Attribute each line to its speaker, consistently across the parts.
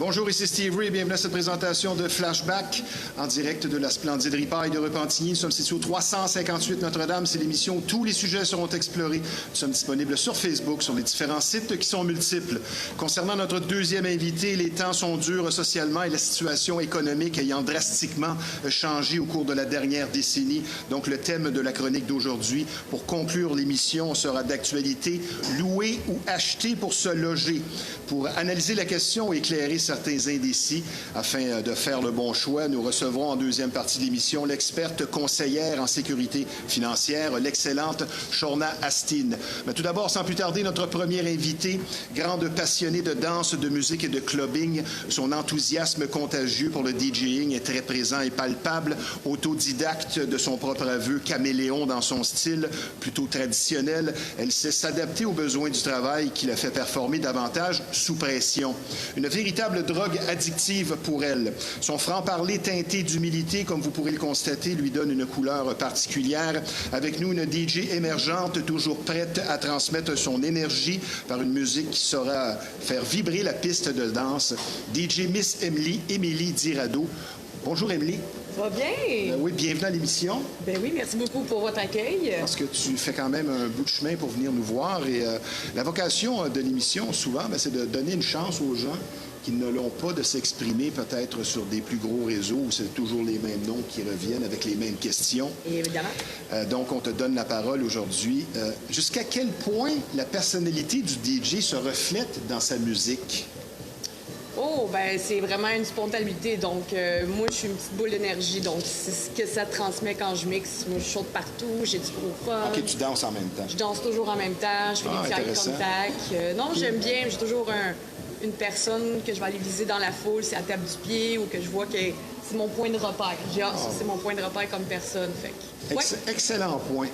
Speaker 1: Bonjour, ici Steve Ray. Bienvenue à cette présentation de Flashback en direct de la splendide ripaille de Repentigny. Nous sommes situés au 358 Notre-Dame. C'est l'émission où tous les sujets seront explorés. Nous sommes disponibles sur Facebook, sur les différents sites qui sont multiples. Concernant notre deuxième invité, les temps sont durs socialement et la situation économique ayant drastiquement changé au cours de la dernière décennie. Donc, le thème de la chronique d'aujourd'hui, pour conclure l'émission, sera d'actualité, louer ou acheter pour se loger. Pour analyser la question et éclairer certains indécis afin de faire le bon choix, nous recevrons en deuxième partie de l'émission l'experte conseillère en sécurité financière, l'excellente Shorna Astin. Mais tout d'abord, sans plus tarder, notre premier invité, grande passionnée de danse, de musique et de clubbing. Son enthousiasme contagieux pour le DJing est très présent et palpable. Autodidacte de son propre aveu, caméléon dans son style plutôt traditionnel, elle sait s'adapter aux besoins du travail qui la fait performer davantage sous pression. Une véritable drogue addictive pour elle. Son franc-parler teinté d'humilité, comme vous pourrez le constater, lui donne une couleur particulière. Avec nous, une DJ émergente, toujours prête à transmettre son énergie par une musique qui saura faire vibrer la piste de danse. DJ Miss Émilie Dirado. Bonjour, Émilie.
Speaker 2: Ça va bien?
Speaker 1: Oui, bienvenue à l'émission.
Speaker 2: Ben oui, merci beaucoup pour votre accueil.
Speaker 1: Parce que tu fais quand même un bout de chemin pour venir nous voir. Et la vocation de l'émission, souvent, c'est de donner une chance aux gens qui ne l'ont pas de s'exprimer peut-être sur des plus gros réseaux où c'est toujours les mêmes noms qui reviennent avec les mêmes questions.
Speaker 2: Et évidemment.
Speaker 1: Donc, on te donne la parole aujourd'hui. Jusqu'à quel point la personnalité du DJ se reflète dans sa musique?
Speaker 2: Oh, ben c'est vraiment une spontanéité. Donc, moi, je suis une petite boule d'énergie. Donc, c'est ce que ça transmet quand je mixe. Moi, je saute partout, j'ai du gros fun.
Speaker 1: OK, tu danses en même temps.
Speaker 2: Je danse toujours en même temps, je fais des petits eye contact. Non, j'aime bien. J'ai toujours une personne que je vais aller viser dans la foule, c'est à la table du pied ou que je vois que c'est mon point de repère. J'ai hâte, ça, c'est mon point de repère comme personne. Fait que, ouais.
Speaker 1: Excellent point.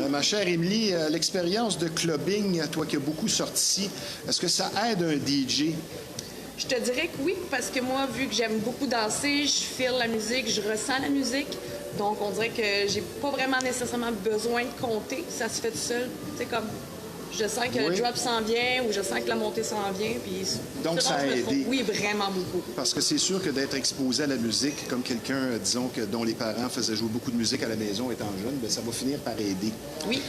Speaker 1: Ma chère Émilie, l'expérience de clubbing, toi qui as beaucoup sorti, est-ce que ça aide un DJ?
Speaker 2: Je te dirais que oui, parce que moi, vu que j'aime beaucoup danser, je file la musique, je ressens la musique. Donc, on dirait que j'ai pas vraiment nécessairement besoin de compter. Ça se fait tout seul. Tu sais, comme je sens que le drop s'en vient ou je sens que la montée s'en vient. Puis
Speaker 1: donc, ça a aidé.
Speaker 2: Oui, vraiment beaucoup.
Speaker 1: Parce que c'est sûr que d'être exposé à la musique, comme quelqu'un, disons, dont les parents faisaient jouer beaucoup de musique à la maison étant jeune, bien, ça va finir par aider.
Speaker 2: Oui.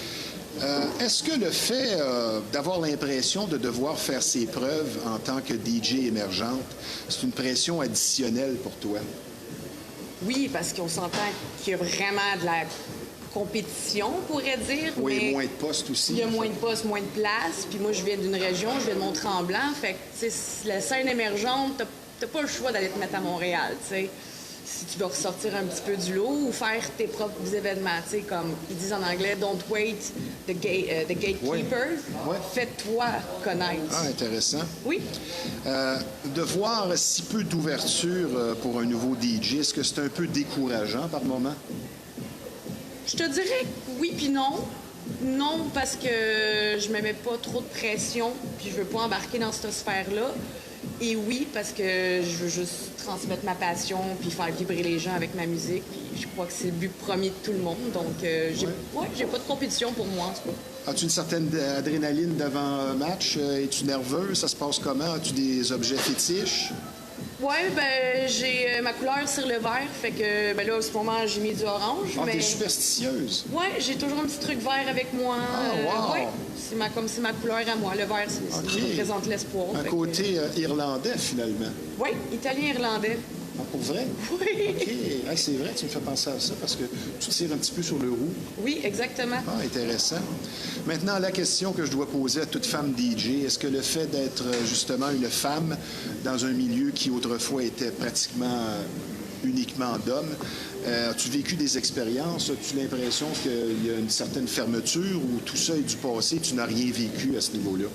Speaker 1: Est-ce que le fait d'avoir l'impression de devoir faire ses preuves en tant que DJ émergente, c'est une pression additionnelle pour toi?
Speaker 2: Oui, parce qu'on s'entend qu'il y a vraiment de la compétition, on pourrait dire.
Speaker 1: Oui,
Speaker 2: mais
Speaker 1: moins de postes aussi.
Speaker 2: Il y a moins de postes, moins de place. Puis moi, je viens d'une région, je viens de Mont-Tremblant. Fait que, tu sais, la scène émergente, t'as pas le choix d'aller te mettre à Montréal, tu sais. Si tu veux ressortir un petit peu du lot ou faire tes propres événements, tu sais, comme ils disent en anglais, don't wait the gatekeeper.
Speaker 1: Ouais.
Speaker 2: Fais-toi connaître.
Speaker 1: Ah, intéressant.
Speaker 2: Oui.
Speaker 1: De voir si peu d'ouverture pour un nouveau DJ, est-ce que c'est un peu décourageant par moment?
Speaker 2: Je te dirais oui puis non. Non, parce que je me mets pas trop de pression puis je veux pas embarquer dans cette sphère-là. Et oui, parce que je veux juste transmettre ma passion puis faire vibrer les gens avec ma musique. Puis je crois que c'est le but premier de tout le monde. Donc, j'ai pas de compétition pour moi, en tout cas.
Speaker 1: As-tu une certaine adrénaline devant un match? Es-tu nerveux? Ça se passe comment? As-tu des objets fétiches?
Speaker 2: Oui, ben j'ai ma couleur sur le vert, fait que ben là, en ce moment, j'ai mis du orange.
Speaker 1: Ah,
Speaker 2: mais...
Speaker 1: t'es superstitieuse?
Speaker 2: Oui, j'ai toujours un petit truc vert avec moi.
Speaker 1: Ah, wow!
Speaker 2: Ouais, c'est ma couleur à moi. Le vert, ça représente l'espoir.
Speaker 1: Un côté irlandais, finalement.
Speaker 2: Oui, italien-irlandais.
Speaker 1: Ah, pour vrai?
Speaker 2: Oui.
Speaker 1: OK. Hey, c'est vrai, tu me fais penser à ça parce que tu tires un petit peu sur le roux.
Speaker 2: Oui, exactement.
Speaker 1: Ah, intéressant. Maintenant, la question que je dois poser à toute femme DJ, est-ce que le fait d'être justement une femme dans un milieu qui autrefois était pratiquement uniquement d'hommes, as-tu vécu des expériences? As-tu l'impression qu'il y a une certaine fermeture ou tout ça est du passé et tu n'as rien vécu à ce niveau-là?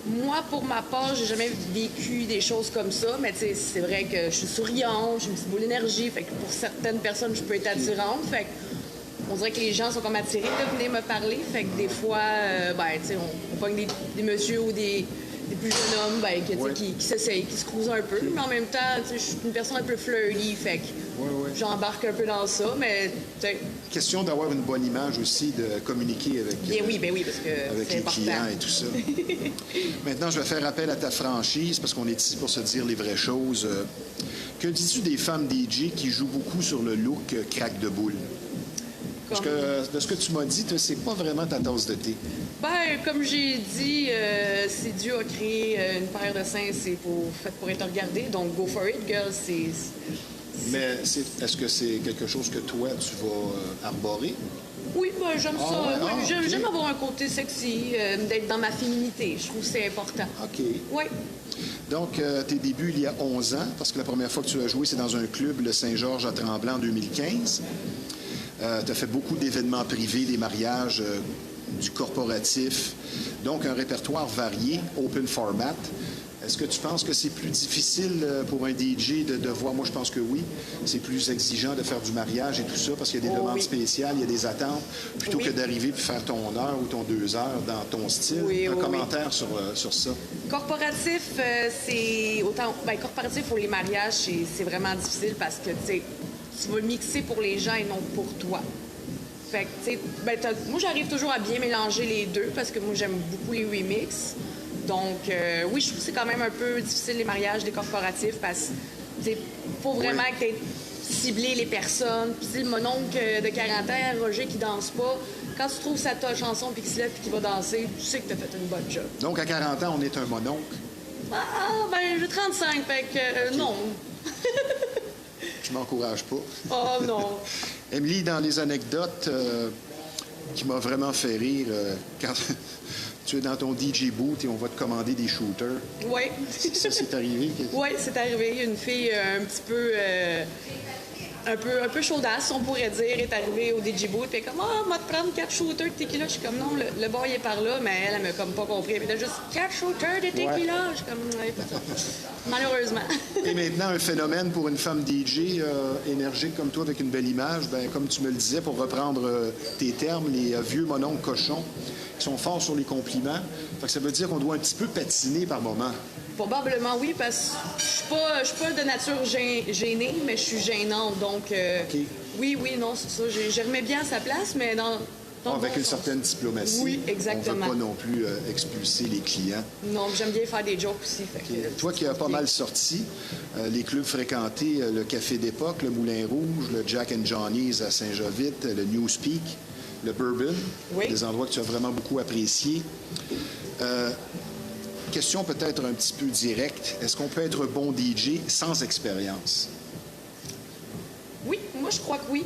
Speaker 2: Moi, pour ma part, j'ai jamais vécu des choses comme ça, mais c'est vrai que je suis souriante, j'ai une petite boule d'énergie, fait que pour certaines personnes, je peux être attirante, fait que on dirait que les gens sont comme attirés de venir me parler, fait que des fois, on pogne des messieurs ou des des plus jeunes hommes ben, qui s'essayent, qui se cruisent un peu, mais en même temps, je suis une personne un peu flirty, fait que j'embarque un peu dans ça, mais...
Speaker 1: Question d'avoir une bonne image aussi, de communiquer avec,
Speaker 2: ben oui, parce que
Speaker 1: avec les clients et tout ça. Maintenant, je vais faire appel à ta franchise, parce qu'on est ici pour se dire les vraies choses. Que dis-tu des femmes DJ qui jouent beaucoup sur le look craque de boule? Parce que de ce que tu m'as dit, c'est pas vraiment ta tasse de thé.
Speaker 2: Ben, comme j'ai dit, si Dieu a créé une paire de seins, c'est fait pour être regardé. Donc, go for it, girl.
Speaker 1: Mais est-ce que c'est quelque chose que toi, tu vas arborer?
Speaker 2: Oui, ben, j'aime ça.
Speaker 1: Ouais?
Speaker 2: Oui, j'aime avoir un côté sexy, d'être dans ma féminité. Je trouve que c'est important.
Speaker 1: OK.
Speaker 2: Oui.
Speaker 1: Donc, tes débuts il y a 11 ans, parce que la première fois que tu as joué, c'est dans un club, le Saint-Georges à Tremblant, en 2015. Tu as fait beaucoup d'événements privés, des mariages, du corporatif. Donc, un répertoire varié, open format. Est-ce que tu penses que c'est plus difficile pour un DJ de voir? Moi, je pense que oui. C'est plus exigeant de faire du mariage et tout ça parce qu'il y a des demandes spéciales, il y a des attentes, plutôt que d'arriver et faire ton heure ou ton 2 heures dans ton style. Un commentaire sur ça.
Speaker 2: Corporatif, c'est autant... Ben, corporatif pour les mariages, c'est vraiment difficile parce que, tu vas mixer pour les gens et non pour toi. Fait que, tu sais, ben, moi, j'arrive toujours à bien mélanger les deux parce que moi, j'aime beaucoup les remixes. Donc, oui, je trouve que c'est quand même un peu difficile, les mariages des corporatifs, parce que, faut vraiment que tu aies ciblé les personnes. Puis, mon oncle de 40 ans, Roger, qui danse pas, quand tu trouves sa chanson puis qu'il se lève puis qu'il va danser, tu sais que tu as fait une bonne job.
Speaker 1: Donc, à 40 ans, on est un mononcle?
Speaker 2: Ah, ben, j'ai 35, fait que non.
Speaker 1: Je m'encourage pas.
Speaker 2: Oh non.
Speaker 1: Émilie, dans les anecdotes qui m'a vraiment fait rire, quand tu es dans ton DJ booth et on va te commander des shooters.
Speaker 2: Oui.
Speaker 1: Ça, c'est arrivé?
Speaker 2: Oui, c'est arrivé. Une fille un petit peu... un peu chaudasse, on pourrait dire, est arrivée au DJ booth, puis elle est comme « Ah, on va te prendre 4 shooters de tequila. » Je suis comme « Non, le boy est par là, mais elle m'a comme pas compris. Elle a juste 4 shooters de tequila. Je suis comme « Ouais, pas ça. » Malheureusement.
Speaker 1: Et maintenant, un phénomène pour une femme DJ énergique comme toi, avec une belle image, ben, comme tu me le disais, pour reprendre tes termes, les vieux mononcles cochons qui sont forts sur les compliments. Fait que ça veut dire qu'on doit un petit peu patiner par moment.
Speaker 2: Probablement oui, parce que je suis pas de nature gênée, mais je suis gênante. Donc, oui, non, c'est ça. Je remets bien à sa place, mais dans
Speaker 1: avec une certaine diplomatie.
Speaker 2: Oui, exactement.
Speaker 1: On ne veut pas non plus expulser les clients.
Speaker 2: Non, j'aime bien faire des jokes aussi. Fait que,
Speaker 1: toi qui as pas mal sorti, les clubs fréquentés, le Café d'Époque, le Moulin Rouge, le Jack and Johnny's à Saint-Jovite, le Newspeak, le Bourbon, des endroits que tu as vraiment beaucoup appréciés. Question peut-être un petit peu directe. Est-ce qu'on peut être bon DJ sans expérience?
Speaker 2: Oui, moi je crois que oui.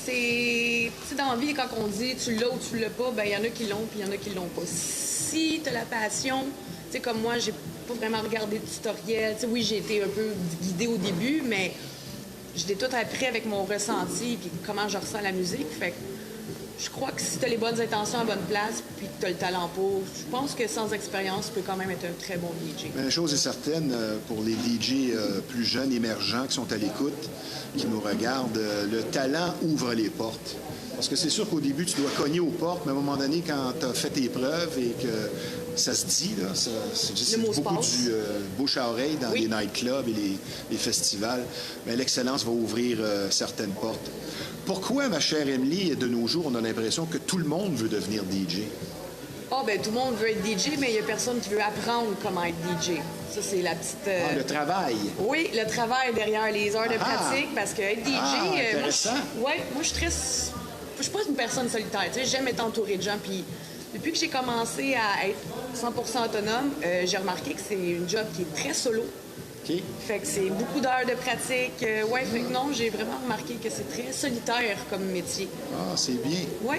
Speaker 2: C'est dans la vie, quand on dit tu l'as ou tu l'as pas, ben il y en a qui l'ont puis il y en a qui l'ont pas. Si tu as la passion, tu sais, comme moi, j'ai pas vraiment regardé de tutoriel. Tu sais, oui, j'ai été un peu guidée au début, mais je l'ai tout appris avec mon ressenti puis comment je ressens la musique. Fait que je crois que si tu as les bonnes intentions à bonne place puis que tu as le talent pour, je pense que sans expérience, tu peux quand même être un très bon DJ.
Speaker 1: Une chose est certaine, pour les DJ plus jeunes, émergents, qui sont à l'écoute, qui nous regardent, le talent ouvre les portes. Parce que c'est sûr qu'au début, tu dois cogner aux portes, mais à un moment donné, quand tu as fait tes preuves et que ça se dit, là, c'est beaucoup du bouche à oreille dans les nightclubs et les festivals, mais l'excellence va ouvrir certaines portes. Pourquoi, ma chère Émilie, de nos jours, on a l'impression que tout le monde veut devenir DJ?
Speaker 2: Ah, ben tout le monde veut être DJ, mais il n'y a personne qui veut apprendre comment être DJ. Ça, c'est la petite...
Speaker 1: le travail.
Speaker 2: Oui, le travail derrière les heures de pratique, parce que être DJ...
Speaker 1: intéressant.
Speaker 2: moi, je suis très... Je suis pas une personne solitaire, tu sais, j'aime être entourée de gens, puis depuis que j'ai commencé à être 100% autonome, j'ai remarqué que c'est une job qui est très solo.
Speaker 1: Okay.
Speaker 2: Fait que c'est beaucoup d'heures de pratique. Fait que non, j'ai vraiment remarqué que c'est très solitaire comme métier.
Speaker 1: Ah, c'est bien.
Speaker 2: Oui.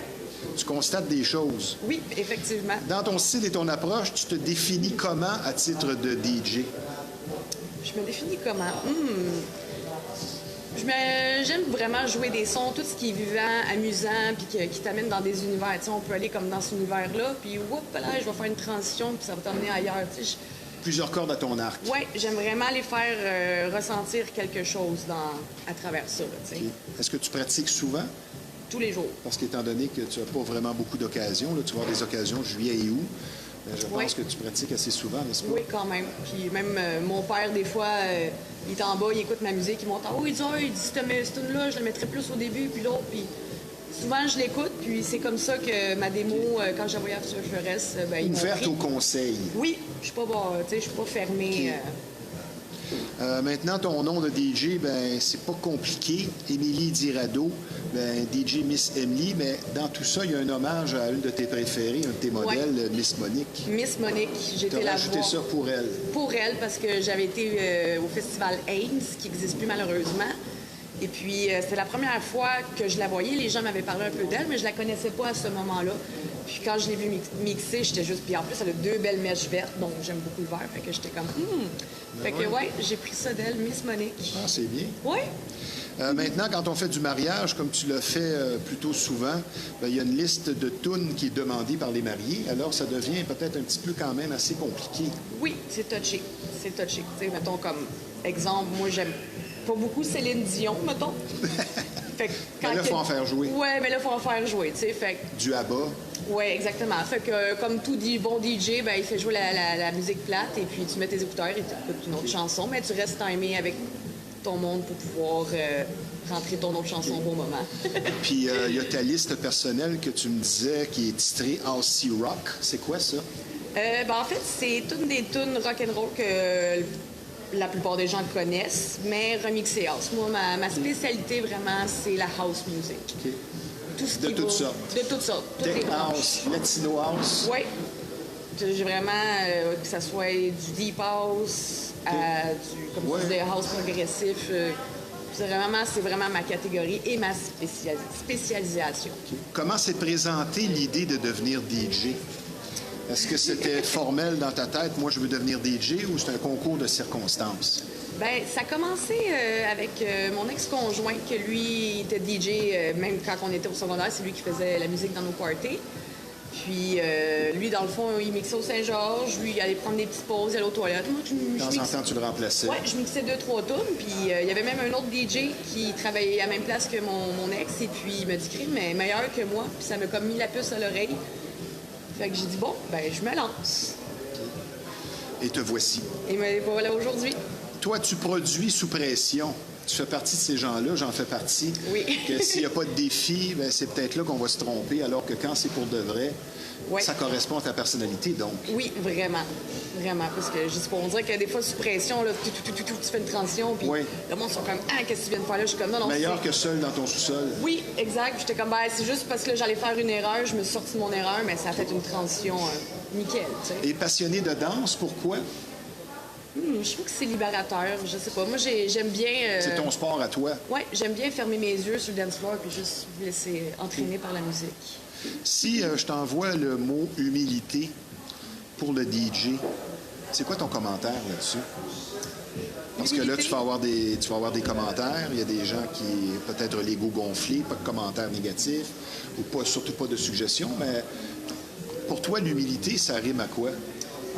Speaker 1: Tu constates des choses.
Speaker 2: Oui, effectivement.
Speaker 1: Dans ton style et ton approche, tu te définis comment à titre de DJ?
Speaker 2: Je me définis comment? J'aime vraiment jouer des sons, tout ce qui est vivant, amusant, puis qui t'amène dans des univers. Tu sais, on peut aller comme dans cet univers-là, puis là, je vais faire une transition, puis ça va t'emmener ailleurs. Tu sais,
Speaker 1: plusieurs cordes à ton arc.
Speaker 2: Oui, j'aime vraiment les faire ressentir quelque chose à travers ça. Okay.
Speaker 1: Est-ce que tu pratiques souvent?
Speaker 2: Tous les jours.
Speaker 1: Parce qu'étant donné que tu n'as pas vraiment beaucoup d'occasions, tu vas avoir des occasions juillet et août, Je pense que tu pratiques assez souvent, n'est-ce pas?
Speaker 2: Oui, quand même. Puis même mon père, des fois, il est en bas, il écoute ma musique, il monte en haut, il dit « Ah, il dit, cette tune-là, je la mettrais plus au début, puis l'autre. » Puis souvent, je l'écoute, puis c'est comme ça que ma démo, quand j'ai envoyé à Future Flores, ben, ils m'ont
Speaker 1: Ouverte
Speaker 2: pris.
Speaker 1: au conseil.
Speaker 2: Oui, je suis pas, je suis pas fermée.
Speaker 1: Maintenant, ton nom de DJ, ben c'est pas compliqué. Émilie Dirado, ben, DJ Miss Emily, mais dans tout ça, il y a un hommage à une de tes préférées, un de tes modèles, Miss Monique.
Speaker 2: Miss Monique,
Speaker 1: Tu
Speaker 2: j'étais
Speaker 1: as
Speaker 2: la
Speaker 1: rajouté
Speaker 2: voir.
Speaker 1: ça pour elle.
Speaker 2: Pour elle, parce que j'avais été au festival Ames, qui n'existe plus malheureusement. Et puis, c'était la première fois que je la voyais. Les gens m'avaient parlé un peu d'elle, mais je la connaissais pas à ce moment-là. Puis quand je l'ai vue mixer, j'étais juste... Puis en plus, elle a 2 belles mèches vertes, donc j'aime beaucoup le vert. Fait que j'étais comme... Fait que ouais, j'ai pris ça d'elle, Miss Monique.
Speaker 1: Ah, c'est bien.
Speaker 2: Oui.
Speaker 1: Maintenant, quand on fait du mariage, comme tu le fais plutôt souvent, ben, il y a une liste de tunes qui est demandée par les mariés. Alors, ça devient peut-être un petit peu quand même assez compliqué.
Speaker 2: Oui, c'est touché. C'est touché. Tu sais, mettons comme exemple, moi, j'aime pas beaucoup Céline Dion, mettons. Fait que
Speaker 1: Ben là, il faut en faire jouer.
Speaker 2: Ouais, mais là, il faut en faire jouer, tu sais. Fait que...
Speaker 1: Du ABBA.
Speaker 2: Oui, exactement. Fait que, comme tout bon DJ, ben, il fait jouer la musique plate et puis tu mets tes écouteurs et tu écoutes une autre chanson, mais tu restes timé avec ton monde pour pouvoir rentrer ton autre chanson au bon moment.
Speaker 1: Puis, il y a ta liste personnelle que tu me disais qui est titrée Aussie Rock. C'est quoi ça?
Speaker 2: Ben, en fait, c'est toutes des tunes rock'n'roll que la plupart des gens connaissent, mais remixées house. Moi, ma spécialité, vraiment, c'est la house music.
Speaker 1: OK.
Speaker 2: Tout ce
Speaker 1: De
Speaker 2: qui
Speaker 1: toutes
Speaker 2: va-
Speaker 1: sortes.
Speaker 2: De toutes sortes. Toutes les
Speaker 1: Tech
Speaker 2: branches.
Speaker 1: House, Latino House.
Speaker 2: Oui. J'ai vraiment, que ça soit du deep house, à du, comme
Speaker 1: Ouais.
Speaker 2: tu disais, house progressif. C'est vraiment ma catégorie et ma spécialisation.
Speaker 1: Comment s'est présentée l'idée de devenir DJ? Est-ce que c'était formel dans ta tête, moi je veux devenir DJ, ou c'est un concours de circonstances?
Speaker 2: Ben, ça a commencé avec mon ex-conjoint, que lui était DJ, même quand on était au secondaire, c'est lui qui faisait la musique dans nos parties. Puis lui, dans le fond, il mixait au Saint-Georges, lui, il allait prendre des petites pauses, il allait aux toilettes. Moi,
Speaker 1: De temps en temps, tu le remplaçais.
Speaker 2: Ouais, je mixais 2-3 tunes, puis il y avait même un autre DJ qui travaillait à la même place que mon ex, et puis il m'a dit crime, mais meilleur que moi, puis ça m'a comme mis la puce à l'oreille. Fait que j'ai dit bon, ben je me lance.
Speaker 1: Et te voici.
Speaker 2: Et me voilà aujourd'hui.
Speaker 1: Toi, tu produis sous pression. Tu fais partie de ces gens-là, j'en fais partie.
Speaker 2: Oui.
Speaker 1: Que s'il n'y a pas de défi, ben, c'est peut-être là qu'on va se tromper, alors que quand c'est pour de vrai,
Speaker 2: Ouais.
Speaker 1: ça correspond à ta personnalité, donc.
Speaker 2: Oui, vraiment. Vraiment. Parce que je dis pas, on dirait que des fois, sous pression, là, tu fais une transition, puis
Speaker 1: Oui.
Speaker 2: le monde sont comme ah, qu'est-ce que tu viens de faire là? Je suis comme non, non.
Speaker 1: Meilleur
Speaker 2: c'est-
Speaker 1: que seul dans ton sous-sol.
Speaker 2: Oui, exact. Puis j'étais comme, ben, c'est juste parce que là, j'allais faire une erreur, je me suis sortie de mon erreur, mais ça a fait une transition nickel, tu sais.
Speaker 1: Et passionné de danse, pourquoi?
Speaker 2: Je trouve que c'est libérateur, je sais pas. Moi, j'aime bien...
Speaker 1: C'est ton sport à toi.
Speaker 2: Ouais, j'aime bien fermer mes yeux sur le dance floor puis juste me laisser entraîner par la musique.
Speaker 1: Si je t'envoie le mot humilité pour le DJ, c'est quoi ton commentaire là-dessus? Parce que là,
Speaker 2: Humilité?
Speaker 1: tu vas avoir des commentaires. Il y a des gens qui, peut-être l'ego gonflé, pas de commentaires négatifs, ou pas, surtout pas de suggestions, mais pour toi, l'humilité, ça rime à quoi?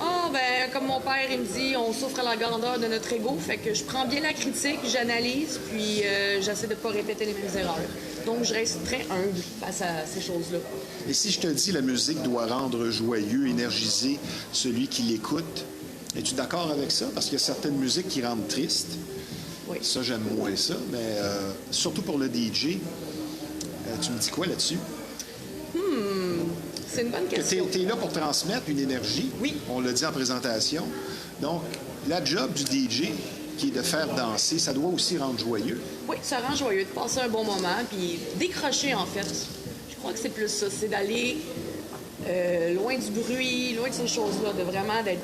Speaker 2: Ah, ben, comme mon père, il me dit, on souffre à la grandeur de notre ego. Fait que je prends bien la critique, j'analyse, puis j'essaie de pas répéter les mêmes erreurs. Donc, je reste très humble face à ces choses-là.
Speaker 1: Et si je te dis la musique doit rendre joyeux, énergiser celui qui l'écoute, es-tu d'accord avec ça? Parce qu'il y a certaines musiques qui rendent triste.
Speaker 2: Oui.
Speaker 1: Ça, j'aime moins ça, mais surtout pour le DJ, tu me dis quoi là-dessus?
Speaker 2: C'est une bonne
Speaker 1: Que
Speaker 2: question.
Speaker 1: tu es là pour transmettre une énergie.
Speaker 2: Oui.
Speaker 1: On l'a dit en présentation. Donc, la job du DJ, qui est de faire danser, ça doit aussi rendre joyeux.
Speaker 2: Oui, ça rend joyeux de passer un bon moment, puis décrocher, en fait. Je crois que c'est plus ça, c'est d'aller loin du bruit, loin de ces choses-là, de vraiment d'être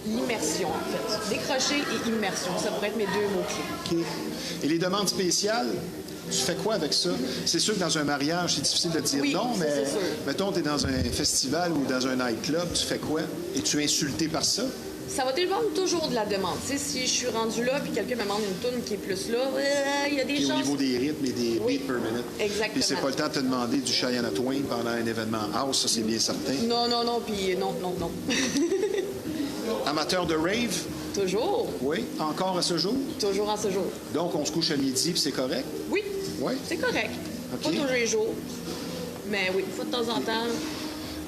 Speaker 2: l'immersion, en fait. Décrocher et immersion, ça pourrait être mes 2 mots-clés.
Speaker 1: OK. Et les demandes spéciales, tu fais quoi avec ça? C'est sûr que dans un mariage, c'est difficile de dire
Speaker 2: Oui,
Speaker 1: non,
Speaker 2: ça,
Speaker 1: mais
Speaker 2: c'est sûr.
Speaker 1: mettons, tu es dans un festival ou dans un nightclub, tu fais quoi? Es-tu insulté par ça?
Speaker 2: Ça va dépendre toujours de la demande. Tu sais, si je suis rendue là puis quelqu'un me demande une toune qui est plus là, il y a des
Speaker 1: Puis au
Speaker 2: chances.
Speaker 1: niveau des rythmes et des
Speaker 2: Oui,
Speaker 1: beats per minute.
Speaker 2: exactement.
Speaker 1: Puis c'est pas le temps de te demander du Cheyenne Twain pendant un événement house, ça c'est bien certain.
Speaker 2: Non, non, non, puis non.
Speaker 1: Amateur de rave?
Speaker 2: Toujours.
Speaker 1: Oui, encore à ce jour.
Speaker 2: Toujours en ce jour.
Speaker 1: Donc on se couche à midi puis c'est correct?
Speaker 2: Oui,
Speaker 1: Oui.
Speaker 2: c'est correct.
Speaker 1: OK.
Speaker 2: Pas tous les jours. Mais oui, une fois de temps en temps.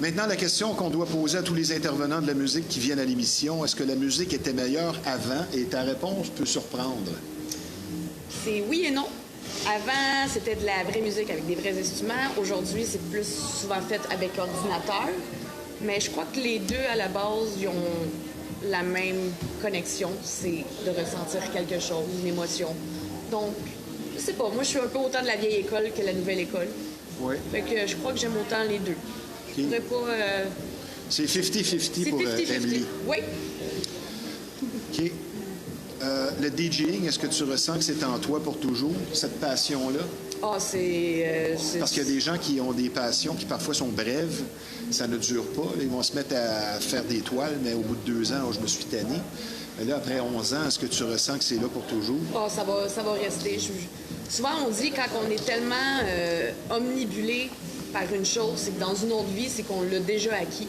Speaker 1: Maintenant, la question qu'on doit poser à tous les intervenants de la musique qui viennent à l'émission, est-ce que la musique était meilleure avant? Et ta réponse peut surprendre.
Speaker 2: C'est oui et non. Avant, c'était de la vraie musique avec des vrais instruments. Aujourd'hui, c'est plus souvent fait avec ordinateur. Mais je crois que les deux, à la base, ils ont la même connexion. C'est de ressentir quelque chose, une émotion. Donc, je sais pas, moi, je suis un peu autant de la vieille école que la nouvelle école.
Speaker 1: Oui.
Speaker 2: Fait que je crois que j'aime autant les deux. Je pourrais pas...
Speaker 1: C'est 50-50 pour
Speaker 2: 50-50.
Speaker 1: Emily.
Speaker 2: Oui.
Speaker 1: OK. Le DJing, est-ce que tu ressens que c'est en toi pour toujours, cette passion-là?
Speaker 2: Ah, c'est...
Speaker 1: Parce qu'il y a des gens qui ont des passions qui parfois sont brèves, ça ne dure pas. Ils vont se mettre à faire des toiles, mais au bout de 2 ans, oh, je me suis tanné. Mais là, après 11 ans, est-ce que tu ressens que c'est là pour toujours?
Speaker 2: Ah, ça va rester. Souvent, on dit quand on est tellement omnibulé par une chose, c'est que dans une autre vie, c'est qu'on l'a déjà acquis.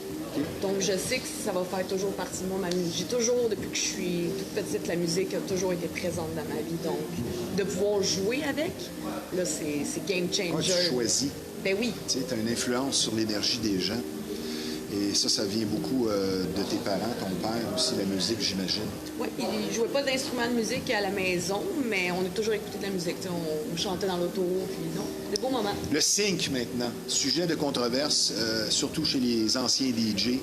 Speaker 2: Donc, je sais que ça va faire toujours partie de moi, ma musique. J'ai toujours, depuis que je suis toute petite, la musique a toujours été présente dans ma vie. Donc, de pouvoir jouer avec, là, c'est game changer.
Speaker 1: Moi, tu choisis.
Speaker 2: Ben oui.
Speaker 1: Tu sais, tu as une influence sur l'énergie des gens. Et ça vient beaucoup de tes parents, ton père aussi, la musique, j'imagine.
Speaker 2: Oui, il jouait pas d'instruments de musique à la maison, mais on a toujours écouté de la musique. On chantait dans l'auto, puis non, des beaux moments.
Speaker 1: Le sync, maintenant, sujet de controverse, surtout chez les anciens DJ.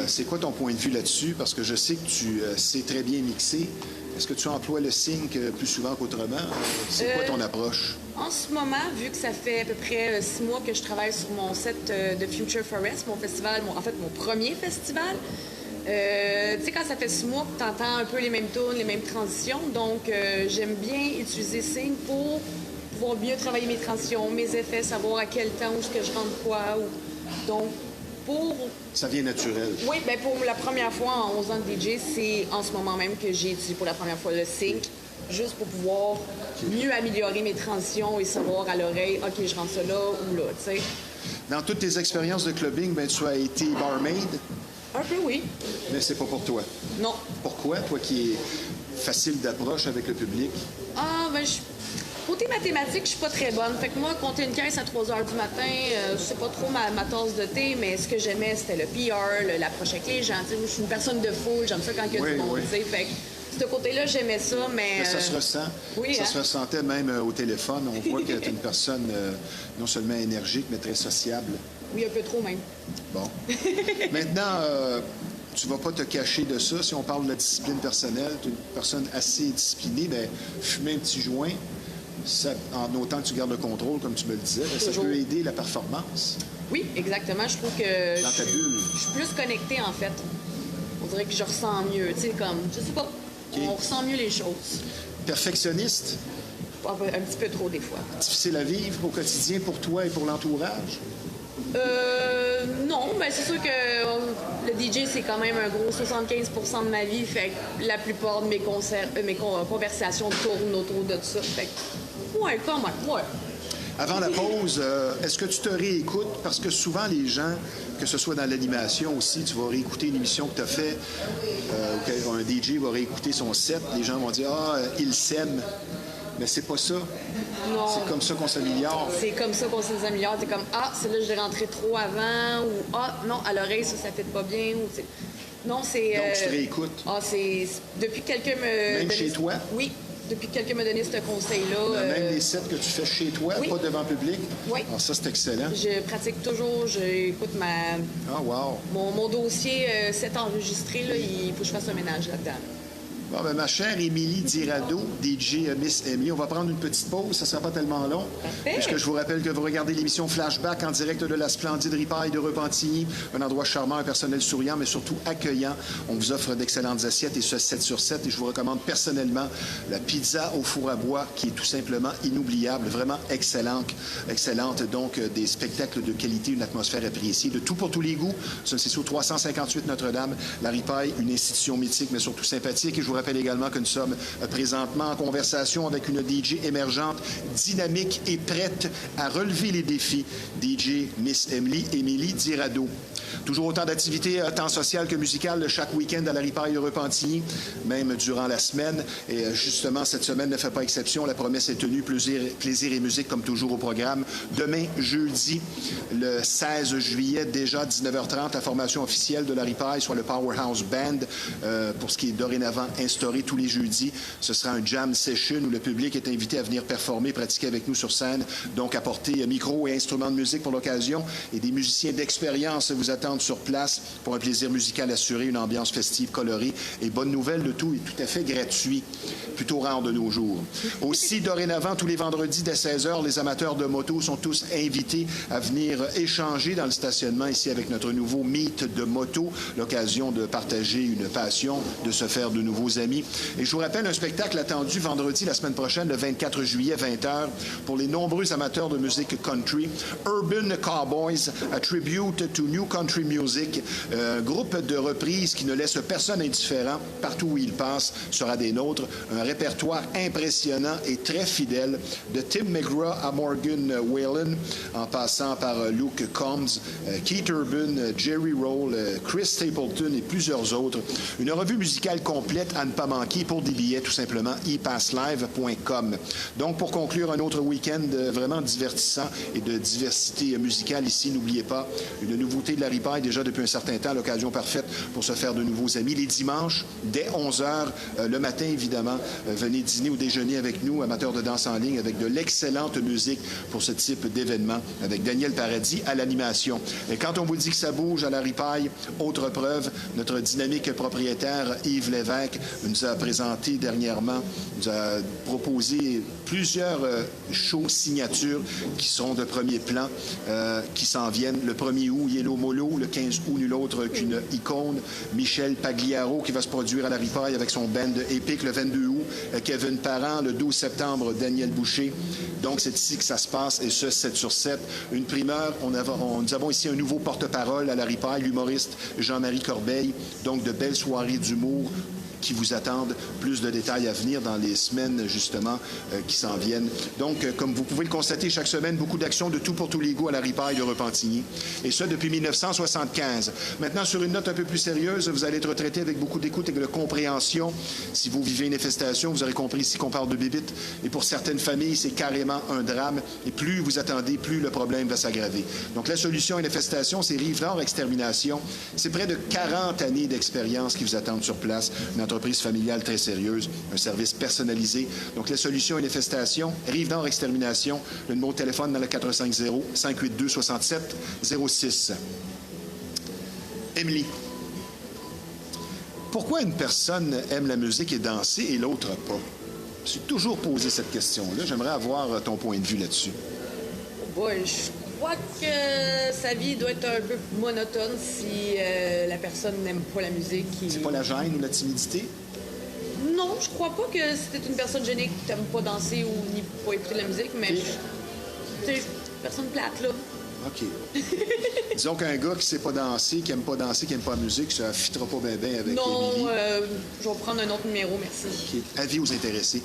Speaker 1: C'est quoi ton point de vue là-dessus? Parce que je sais que tu sais très bien mixer. Est-ce que tu emploies le sync plus souvent qu'autrement? C'est quoi ton approche?
Speaker 2: En ce moment, vu que ça fait à peu près 6 mois que je travaille sur mon set de Future Forest, mon festival, mon premier festival, tu sais, quand ça fait 6 mois que tu entends un peu les mêmes tunes, les mêmes transitions, donc j'aime bien utiliser Sync pour pouvoir mieux travailler mes transitions, mes effets, savoir à quel temps où est-ce que je rentre quoi. Donc,
Speaker 1: ça vient naturel.
Speaker 2: Oui, bien pour la première fois en 11 ans de DJ, c'est en ce moment même que j'ai utilisé pour la première fois le sync, juste pour pouvoir mieux améliorer mes transitions et savoir à l'oreille, OK, je rentre ça là ou là, tu sais.
Speaker 1: Dans toutes tes expériences de clubbing, ben, tu as été barmaid?
Speaker 2: Un peu, oui.
Speaker 1: Mais c'est pas pour toi?
Speaker 2: Non.
Speaker 1: Pourquoi? Toi qui es facile d'approche avec le public?
Speaker 2: Ah, ben, côté mathématiques, je suis pas très bonne. Fait que moi, compter une caisse à 3 heures du matin, c'est pas trop ma tasse de thé, mais ce que j'aimais, c'était le PR, l'approche avec les gens. T'sais, je suis une personne de foule, j'aime ça quand il y a du monde. Fait que ce côté-là, j'aimais ça, mais...
Speaker 1: Ça se ressent.
Speaker 2: Oui,
Speaker 1: ça se ressentait même au téléphone. On voit que tu es une personne non seulement énergique, mais très sociable.
Speaker 2: Oui, un peu trop même.
Speaker 1: Bon. Maintenant, tu vas pas te cacher de ça. Si on parle de la discipline personnelle, tu es une personne assez disciplinée, bien, fumer un petit joint, ça, en autant que tu gardes le contrôle, comme tu me le disais, bien, ça peut aider la performance.
Speaker 2: Oui, exactement. Je trouve que
Speaker 1: dans ta bulle.
Speaker 2: Je suis plus connectée, en fait. On dirait que je ressens mieux. Tu sais, comme, je sais pas, on ressent mieux les choses.
Speaker 1: Perfectionniste?
Speaker 2: Un petit peu trop, des fois.
Speaker 1: Difficile à vivre au quotidien pour toi et pour l'entourage?
Speaker 2: Non, mais c'est sûr que le DJ, c'est quand même un gros 75% de ma vie. Fait que la plupart de mes conversations tournent autour de ça. Fait que, ouais, quand même, ouais.
Speaker 1: Avant la pause, est-ce que tu te réécoutes? Parce que souvent, les gens, que ce soit dans l'animation aussi, tu vas réécouter une émission que tu as faite, un DJ va réécouter son set, les gens vont dire « Ah, il s'aime ». Mais c'est pas ça.
Speaker 2: Non.
Speaker 1: C'est comme ça qu'on s'améliore.
Speaker 2: C'est comme ça qu'on s'améliore. T'es comme, ah, celle-là, je l'ai rentré trop avant, ou ah, non, à l'oreille, ça fait pas bien, ou non, c'est...
Speaker 1: Donc, tu te réécoutes.
Speaker 2: Ah, c'est... Depuis que quelqu'un me...
Speaker 1: Même chez toi?
Speaker 2: Oui. Depuis que quelqu'un m'a donné ce conseil-là.
Speaker 1: Même les sets que tu fais chez toi,
Speaker 2: oui.
Speaker 1: Pas devant public?
Speaker 2: Oui.
Speaker 1: Alors, ça, c'est excellent.
Speaker 2: Je pratique toujours, j'écoute
Speaker 1: Ah, wow.
Speaker 2: Mon dossier set enregistré, là, il faut que je fasse un ménage là-dedans.
Speaker 1: Bon, ben, ma chère Émilie Dirado, DJ Miss Emily, on va prendre une petite pause, ça ne sera pas tellement long.
Speaker 2: Parfait.
Speaker 1: Puisque je vous rappelle que vous regardez l'émission Flashback en direct de la splendide Ripaille de Repentigny, un endroit charmant, un personnel souriant, mais surtout accueillant. On vous offre d'excellentes assiettes et ce 7 sur 7. Et je vous recommande personnellement la pizza au four à bois qui est tout simplement inoubliable, vraiment excellente. Donc, des spectacles de qualité, une atmosphère appréciée, de tout pour tous les goûts. C'est au 358 Notre-Dame. La Ripaille, une institution mythique, mais surtout sympathique. Et je vous rappelle également que nous sommes présentement en conversation avec une DJ émergente, dynamique et prête à relever les défis. DJ Miss Emily, Émilie Dirado. Toujours autant d'activités, tant sociales que musicales, chaque week-end à la Ripaille de Repentigny, même durant la semaine. Et justement, cette semaine ne fait pas exception. La promesse est tenue. Plaisir et musique, comme toujours, au programme. Demain, jeudi, le 16 juillet, déjà 19h30, la formation officielle de la Ripaille, soit le Powerhouse Band, pour ce qui est dorénavant instauré tous les jeudis. Ce sera un jam session où le public est invité à venir performer, pratiquer avec nous sur scène. Donc, apporter micro et instruments de musique pour l'occasion. Et des musiciens d'expérience vous attendent sur place pour un plaisir musical assuré, une ambiance festive colorée. Et bonne nouvelle, le tout est tout à fait gratuit. Plutôt rare de nos jours. Aussi, dorénavant, tous les vendredis dès 16h, les amateurs de moto sont tous invités à venir échanger dans le stationnement ici avec notre nouveau Meet de moto, l'occasion de partager une passion, de se faire de nouveaux amis. Et je vous rappelle un spectacle attendu vendredi la semaine prochaine, le 24 juillet, 20h, pour les nombreux amateurs de musique country. Urban Cowboys, a tribute to new country music, un groupe de reprises qui ne laisse personne indifférent partout où il passe, sera des nôtres. Un répertoire impressionnant et très fidèle, de Tim McGraw à Morgan Whalen, en passant par Luke Combs, Keith Urban, Jerry Roll, Chris Stapleton et plusieurs autres. Une revue musicale complète à ne pas manquer. Pour des billets, tout simplement, epasslive.com. Donc, pour conclure un autre week-end vraiment divertissant et de diversité musicale ici, n'oubliez pas, une nouveauté de la Ripaille déjà depuis un certain temps, l'occasion parfaite pour se faire de nouveaux amis. Les dimanches, dès 11h, le matin, évidemment, venez dîner ou déjeuner avec nous, amateurs de danse en ligne, avec de l'excellente musique pour ce type d'événement, avec Daniel Paradis à l'animation. Et quand on vous dit que ça bouge à la Ripaille, autre preuve, notre dynamique propriétaire Yves Lévesque nous a présenté dernièrement, nous a proposé plusieurs shows signatures qui seront de premier plan, qui s'en viennent. Le 1er août, Yellow Molo, le 15 août, nul autre qu'une icône, Michel Pagliaro, qui va se produire à la Ripaille avec son band épique le 22 août, Kevin Parent, le 12 septembre, Daniel Boucher. Donc, c'est ici que ça se passe, et ce, 7 sur 7. Une primeur, nous avons ici un nouveau porte-parole à la Ripaille, l'humoriste Jean-Marie Corbeil. Donc, de belles soirées d'humour qui vous attendent. Plus de détails à venir dans les semaines, justement, qui s'en viennent. Donc, comme vous pouvez le constater, chaque semaine, beaucoup d'actions de tout pour tous les goûts à la Ripaille de Repentigny. Et ça, depuis 1975. Maintenant, sur une note un peu plus sérieuse, vous allez être traité avec beaucoup d'écoute et de compréhension. Si vous vivez une infestation, vous aurez compris ici qu'on parle de bébite. Et pour certaines familles, c'est carrément un drame. Et plus vous attendez, plus le problème va s'aggraver. Donc, la solution à une infestation, c'est Rive-Nord Extermination. C'est près de 40 années d'expérience qui vous attendent sur place. Une entreprise familiale très sérieuse, un service personnalisé. Donc, la solution à une infestation, Rive-Nord Extermination, le numéro de téléphone dans le 450-582-6706. Émilie, pourquoi une personne aime la musique et danser et l'autre pas? Je me suis toujours posé cette question-là. J'aimerais avoir ton point de vue là-dessus.
Speaker 2: Boy, je crois que sa vie doit être un peu monotone si la personne n'aime pas la musique.
Speaker 1: C'est pas la gêne ou la timidité?
Speaker 2: Non, je crois pas que si t'es une personne gênée que t'aimes pas danser ou ni pas écouter de la musique, mais c'est personne plate, là.
Speaker 1: OK. Disons qu'un gars qui sait pas danser, qui aime pas danser, qui aime pas la musique, ça ne fitera pas bien avec Émilie.
Speaker 2: Non, je vais prendre un autre numéro, merci.
Speaker 1: OK. Avis aux intéressés.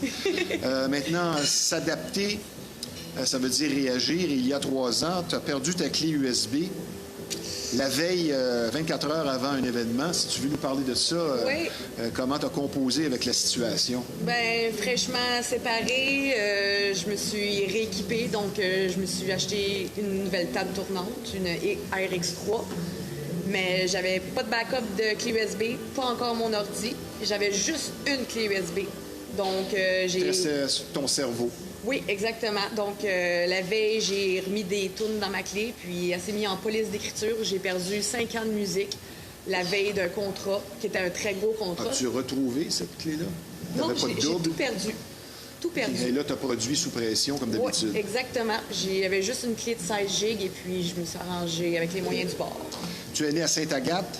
Speaker 1: Maintenant, s'adapter, ça veut dire réagir. Il y a 3 ans, tu as perdu ta clé USB. La veille, 24 heures avant un événement, si tu veux nous parler de ça,
Speaker 2: oui.
Speaker 1: Comment tu as composé avec la situation?
Speaker 2: Bien, fraîchement séparée, je me suis rééquipée, donc je me suis acheté une nouvelle table tournante, une RX3. Mais j'avais pas de backup de clé USB, pas encore mon ordi. J'avais juste une clé USB. Donc, j'ai...
Speaker 1: Restait sur ton cerveau.
Speaker 2: Oui, exactement. Donc, la veille, j'ai remis des tunes dans ma clé, puis elle s'est mise en police d'écriture. J'ai perdu 5 ans de musique la veille d'un contrat, qui était un très gros contrat.
Speaker 1: As-tu retrouvé cette clé-là?
Speaker 2: Non, j'ai tout perdu. Tout perdu.
Speaker 1: Et là, tu as produit sous pression, comme d'habitude.
Speaker 2: Oui, exactement. J'avais juste une clé de 16 gigs, et puis je me suis arrangée avec les moyens du bord.
Speaker 1: Tu es né à Sainte-Agathe.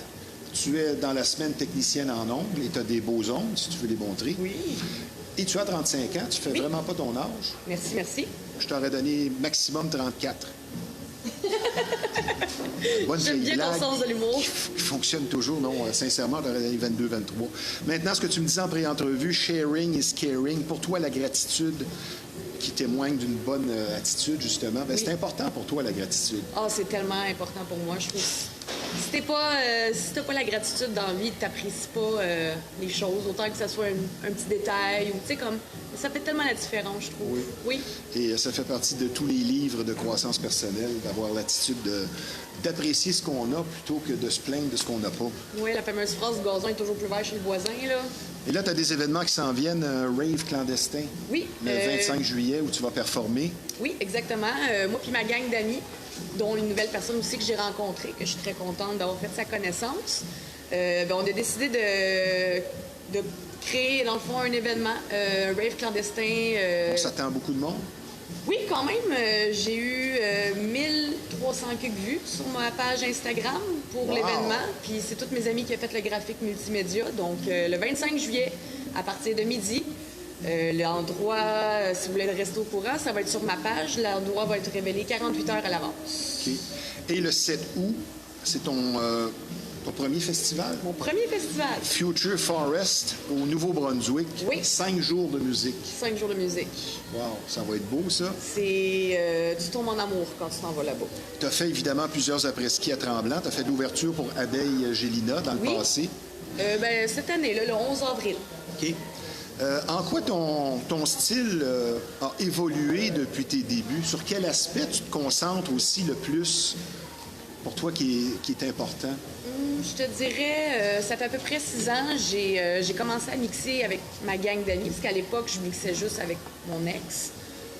Speaker 1: Tu es dans la semaine technicienne en ongles, et tu as des beaux ongles, si tu veux les montrer.
Speaker 2: Oui.
Speaker 1: Et tu as 35 ans, tu fais vraiment pas ton âge.
Speaker 2: Merci, merci.
Speaker 1: Je t'aurais donné maximum 34.
Speaker 2: J'aime bien ton sens de l'humour.
Speaker 1: Qui fonctionne toujours, non? Sincèrement, t'aurais donné 22, 23. Maintenant, ce que tu me disais en pré-entrevue, sharing is caring. Pour toi, la gratitude qui témoigne d'une bonne attitude, justement, bien, c'est important pour toi, la gratitude.
Speaker 2: Ah, c'est tellement important pour moi, je trouve. Si t'as pas la gratitude dans la vie, t'apprécies pas les choses, autant que ça soit un petit détail ou tu sais comme ça fait tellement la différence, je trouve.
Speaker 1: Oui. Et ça fait partie de tous les livres de croissance personnelle d'avoir l'attitude d'apprécier ce qu'on a plutôt que de se plaindre de ce qu'on n'a pas.
Speaker 2: Oui, la fameuse phrase « le gazon est toujours plus vert chez le voisin », là.
Speaker 1: Et là, tu as des événements qui s'en viennent, un rave clandestin.
Speaker 2: Oui.
Speaker 1: Le 25 juillet où tu vas performer.
Speaker 2: Oui, exactement. Moi puis ma gang d'amis, dont une nouvelle personne aussi que j'ai rencontrée, que je suis très contente d'avoir fait sa connaissance. On a décidé de créer, dans le fond, un événement, un rave clandestin.
Speaker 1: On s'attend à beaucoup de monde.
Speaker 2: Oui, quand même. J'ai eu 1300 quelques vues sur ma page Instagram pour l'événement. Puis c'est toutes mes amies qui ont fait le graphique multimédia. Donc, le 25 juillet, à partir de midi, l'endroit, si vous voulez rester au courant, ça va être sur ma page. L'endroit va être révélé 48 heures à l'avance.
Speaker 1: OK. Et le 7 août, c'est ton premier festival?
Speaker 2: Mon premier festival.
Speaker 1: Future Forest au Nouveau-Brunswick.
Speaker 2: Oui.
Speaker 1: 5 jours de musique.
Speaker 2: 5 jours de musique.
Speaker 1: Wow, ça va être beau, ça.
Speaker 2: Tu tombes en amour quand tu t'en vas là-bas.
Speaker 1: Tu as fait évidemment plusieurs après-ski à Tremblant. Tu as fait de l'ouverture pour Abeille Gélina dans le passé.
Speaker 2: Cette année, là, le 11 avril.
Speaker 1: OK. En quoi ton style a évolué depuis tes débuts? Sur quel aspect tu te concentres aussi le plus pour toi qui est important?
Speaker 2: Je te dirais, ça fait à peu près 6 ans, j'ai commencé à mixer avec ma gang d'amis, parce qu'à l'époque, je mixais juste avec mon ex.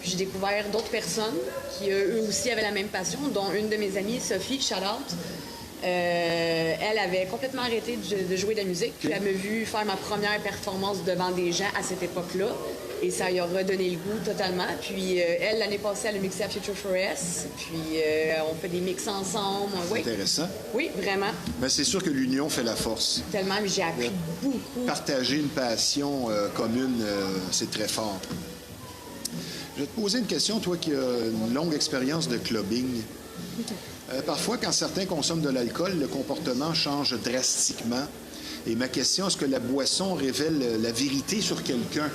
Speaker 2: Puis j'ai découvert d'autres personnes qui, eux aussi, avaient la même passion, dont une de mes amies, Sophie, shout-out. Elle avait complètement arrêté de jouer de la musique. Puis elle m'a vu faire ma première performance devant des gens à cette époque-là. Et ça lui a redonné le goût totalement. Puis elle, l'année passée, elle a mixé à Future Forest. Puis on fait des mix ensemble. Oui.
Speaker 1: Intéressant.
Speaker 2: Oui, vraiment.
Speaker 1: Ben, c'est sûr que l'union fait la force.
Speaker 2: Tellement, mais j'ai appris beaucoup.
Speaker 1: Partager une passion commune, c'est très fort. Je vais te poser une question, toi qui as une longue expérience de clubbing. Parfois, quand certains consomment de l'alcool, le comportement change drastiquement. Et ma question, est-ce que la boisson révèle la vérité sur quelqu'un?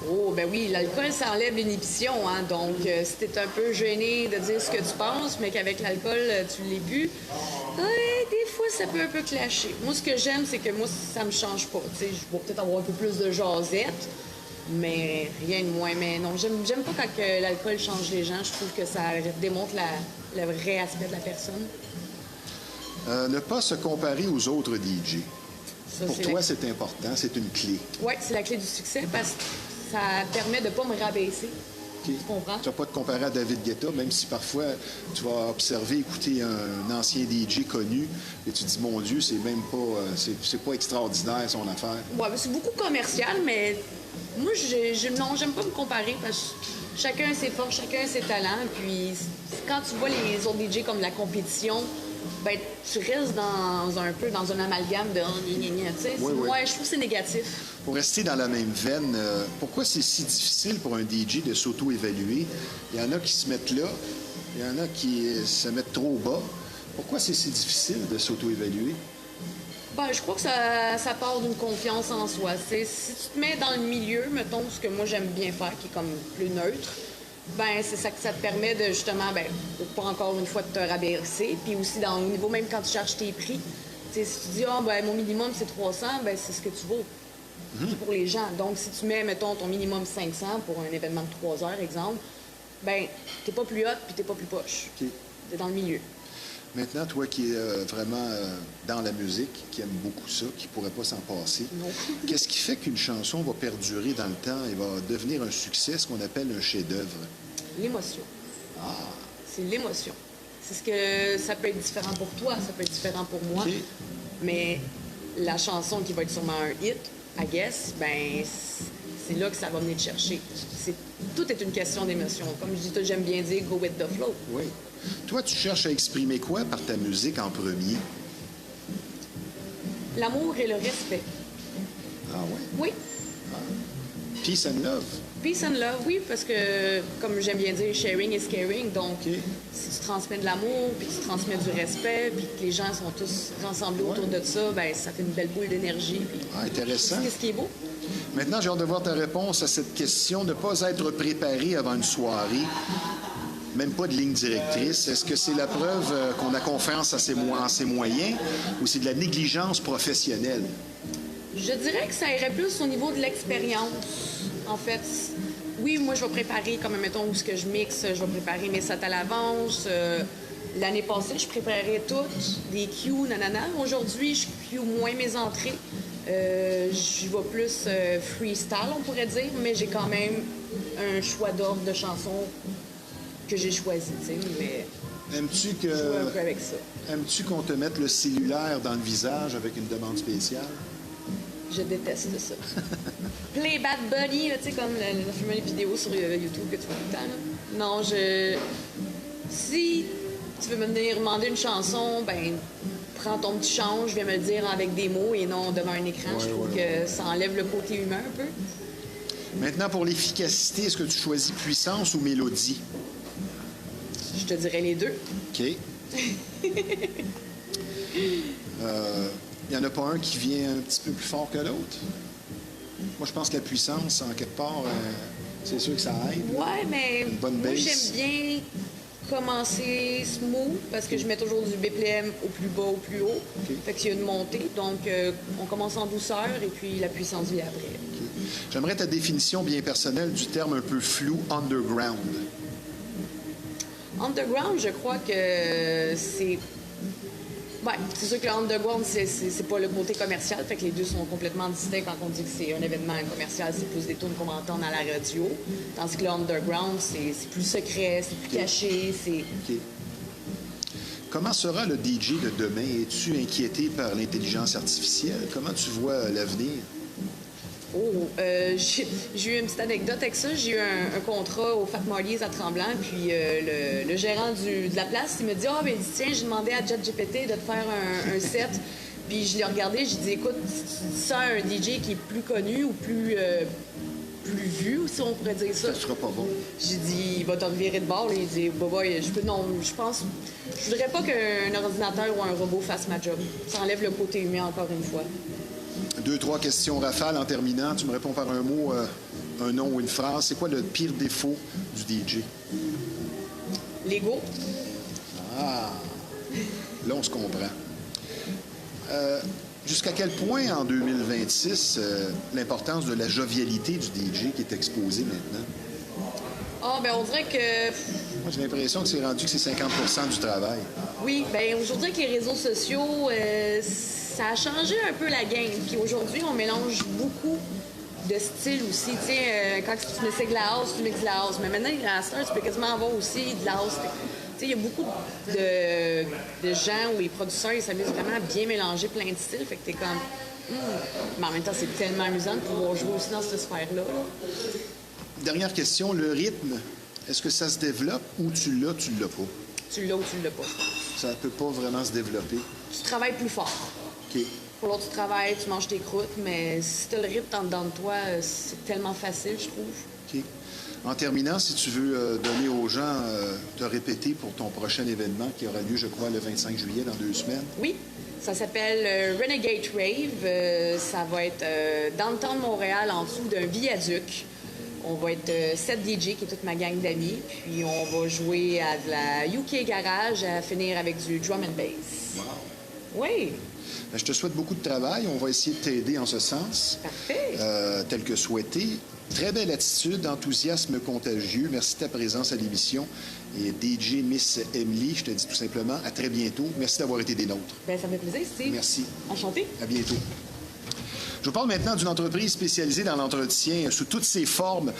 Speaker 2: Oh, ben oui, l'alcool, ça enlève l'inhibition, hein. Donc, si t'es un peu gêné de dire ce que tu penses, mais qu'avec l'alcool, tu l'es plus, des fois, ça peut un peu clasher. Moi, ce que j'aime, c'est que moi, ça me change pas. Tu sais, je vais peut-être avoir un peu plus de jasette, mais rien de moins. Mais non, j'aime pas quand l'alcool change les gens. Je trouve que ça démontre le vrai aspect de la personne.
Speaker 1: Ne pas se comparer aux autres DJ.
Speaker 2: Ça,
Speaker 1: pour toi, c'est important, c'est une clé.
Speaker 2: Oui, c'est la clé du succès parce que ça permet de ne pas me rabaisser.
Speaker 1: Okay.
Speaker 2: Tu comprends?
Speaker 1: Tu vas pas te comparer à David Guetta, même si parfois tu vas observer, écouter un ancien DJ connu et tu te dis, mon Dieu, c'est même pas, c'est pas extraordinaire son affaire.
Speaker 2: Oui, c'est beaucoup commercial, mais moi, non, j'aime pas me comparer parce que chacun a ses forces, chacun a ses talents. Puis quand tu vois les autres DJ comme la compétition, ben tu restes dans un amalgame de tu sais.
Speaker 1: Oui, oui.
Speaker 2: Moi, je trouve que c'est négatif.
Speaker 1: Pour rester dans la même veine, pourquoi c'est si difficile pour un DJ de s'auto-évaluer? Il y en a qui se mettent là, il y en a qui se mettent trop bas. Pourquoi c'est si difficile de s'auto-évaluer?
Speaker 2: Ben, je crois que ça part d'une confiance en soi. Si tu te mets dans le milieu, mettons, ce que moi j'aime bien faire, qui est comme plus neutre, ben c'est ça que ça te permet de justement, ben, pas encore une fois de te rabaisser. Puis aussi, au niveau même quand tu cherches tes prix, si tu dis, ben, mon minimum c'est 300, ben c'est ce que tu vaux. Pour les gens. Donc, si tu mets, mettons, ton minimum 500 pour un événement de 3 heures, exemple, ben t'es pas plus hot puis t'es pas plus poche.
Speaker 1: Okay.
Speaker 2: T'es dans le milieu.
Speaker 1: Maintenant, toi qui es vraiment dans la musique, qui aime beaucoup ça, qui ne pourrait pas s'en passer, qu'est-ce qui fait qu'une chanson va perdurer dans le temps et va devenir un succès, ce qu'on appelle un chef-d'œuvre?
Speaker 2: L'émotion.
Speaker 1: Ah.
Speaker 2: C'est l'émotion. C'est ce que ça peut être différent pour toi, ça peut être différent pour moi.
Speaker 1: Okay.
Speaker 2: Mais la chanson qui va être sûrement un hit, I guess, ben c'est là que ça va venir te chercher. Tout est une question d'émotion. Comme je dis, j'aime bien dire « go with the flow ».
Speaker 1: Oui. Toi, tu cherches à exprimer quoi par ta musique en premier?
Speaker 2: L'amour et le respect.
Speaker 1: Ah ouais?
Speaker 2: Oui.
Speaker 1: Ah. Peace and love.
Speaker 2: Peace and love, oui, parce que, comme j'aime bien dire, sharing is caring. Donc,
Speaker 1: Okay.
Speaker 2: si tu transmets de l'amour, puis tu transmets du respect, puis que les gens sont tous rassemblés autour de ça, ben ça fait une belle boule d'énergie. Puis...
Speaker 1: Ah, intéressant.
Speaker 2: C'est ce qui est beau.
Speaker 1: Maintenant, j'ai hâte de voir ta réponse à cette question. Ne pas être préparé avant une soirée, même pas de ligne directrice. Est-ce que c'est la preuve qu'on a confiance en ses moyens ou c'est de la négligence professionnelle?
Speaker 2: Je dirais que ça irait plus au niveau de l'expérience. En fait, oui, moi, je vais préparer, comme mettons, où ce que je mixe, je vais préparer mes sets à l'avance. L'année passée, je préparais toutes, des cues, nanana. Aujourd'hui, je cue moins mes entrées. J'y vais plus freestyle, on pourrait dire, mais j'ai quand même un choix d'ordre de chansons que j'ai choisi, tu sais, mais
Speaker 1: Aimes-tu
Speaker 2: je joue un peu avec ça.
Speaker 1: Aimes-tu qu'on te mette le cellulaire dans le visage avec une demande spéciale?
Speaker 2: Je déteste ça. Play Bad Bunny, là, tu sais, comme la fameuse vidéo sur YouTube que tu vois tout le temps. Là. Non, si tu veux me venir demander une chanson, ben prends ton petit change, viens me le dire avec des mots et non devant un écran. Je trouve que ça enlève le côté humain un peu.
Speaker 1: Maintenant, pour l'efficacité, est-ce que tu choisis puissance ou mélodie?
Speaker 2: Je te dirais les deux.
Speaker 1: OK. Il n'y en a pas un qui vient un petit peu plus fort que l'autre? Moi, je pense que la puissance, en quelque part, c'est sûr que ça aide.
Speaker 2: Ouais, mais
Speaker 1: Une bonne
Speaker 2: moi,
Speaker 1: bass.
Speaker 2: j'aime bien commencer smooth parce que je mets toujours du BPM au plus bas, au plus haut. Fait qu'il y a une montée. Donc, on commence en douceur et puis la puissance vient après.
Speaker 1: OK. J'aimerais ta définition bien personnelle du terme un peu flou « underground ».
Speaker 2: Underground, je crois que c'est... Ouais, c'est sûr que le underground, c'est pas le côté commercial, fait que les deux sont complètement distincts quand on dit que c'est un événement commercial, c'est plus des tunes qu'on entend à la radio, tandis que le underground, c'est plus secret, c'est plus caché, c'est...
Speaker 1: OK. Comment sera le DJ de demain? Es-tu inquiété par l'intelligence artificielle? Comment tu vois l'avenir?
Speaker 2: J'ai eu une petite anecdote avec ça. J'ai eu un contrat au Fat Marlies à Tremblant, puis le gérant de la place, il me dit « Ah, ben tiens, j'ai demandé à ChatGPT de te faire un set. » Puis je l'ai regardé, j'ai dit « Écoute, si tu dis ça à un DJ qui est plus connu ou plus vu, si on pourrait dire ça. »
Speaker 1: Ça sera pas bon.
Speaker 2: J'ai dit « Il va te revirer de bord. » Il dit « Bah, non, je pense... Je voudrais pas qu'un ordinateur ou un robot fasse ma job. Ça enlève le côté humain encore une fois.
Speaker 1: 2-3 questions rafales en terminant. Tu me réponds par un mot, un nom ou une phrase. C'est quoi le pire défaut du DJ?
Speaker 2: L'ego.
Speaker 1: Ah! Là, on se comprend. Jusqu'à quel point, en 2026, l'importance de la jovialité du DJ qui est exposée maintenant?
Speaker 2: Ah, ben on dirait que...
Speaker 1: Moi, j'ai l'impression que c'est rendu que c'est 50 du travail.
Speaker 2: Oui, bien aujourd'hui, avec les réseaux sociaux, ça a changé un peu la game. Puis aujourd'hui, on mélange beaucoup de styles aussi. Tu sais, quand tu mixes de la house, tu mixes de la house. Mais maintenant, à Star, tu peux quasiment avoir aussi de la house. Tu sais, il y a beaucoup de gens où les producteurs, ils s'amusent vraiment à bien mélanger plein de styles. Fait que t'es comme... Mais en même temps, c'est tellement amusant de pouvoir jouer aussi dans cette sphère-là. Là.
Speaker 1: Dernière question, le rythme, est-ce que ça se développe ou tu l'as pas?
Speaker 2: Tu l'as ou tu l'as pas.
Speaker 1: Ça ne peut pas vraiment se développer.
Speaker 2: Tu travailles plus fort.
Speaker 1: OK.
Speaker 2: Pour l'autre, tu travailles, tu manges tes croûtes, mais si tu as le rythme en dedans de toi, c'est tellement facile, je trouve.
Speaker 1: OK. En terminant, si tu veux donner aux gens de répéter pour ton prochain événement qui aura lieu, je crois, le 25 juillet, dans 2 semaines.
Speaker 2: Oui, ça s'appelle Renegade Rave. Ça va être dans le temps de Montréal, en dessous d'un viaduc. On va être 7 DJ, qui est toute ma gang d'amis. Puis on va jouer à de la UK Garage, à finir avec du drum and bass.
Speaker 1: Wow.
Speaker 2: Oui.
Speaker 1: Ben, je te souhaite beaucoup de travail. On va essayer de t'aider en ce sens.
Speaker 2: Parfait.
Speaker 1: Tel que souhaité. Très belle attitude, enthousiasme contagieux. Merci de ta présence à l'émission. Et DJ Miss Emily, je te dis tout simplement à très bientôt. Merci d'avoir été des nôtres.
Speaker 2: Ben, ça me fait plaisir, Steve.
Speaker 1: Merci.
Speaker 2: Enchanté.
Speaker 1: À bientôt. Je vous parle maintenant d'une entreprise spécialisée dans l'entretien sous toutes ses formes,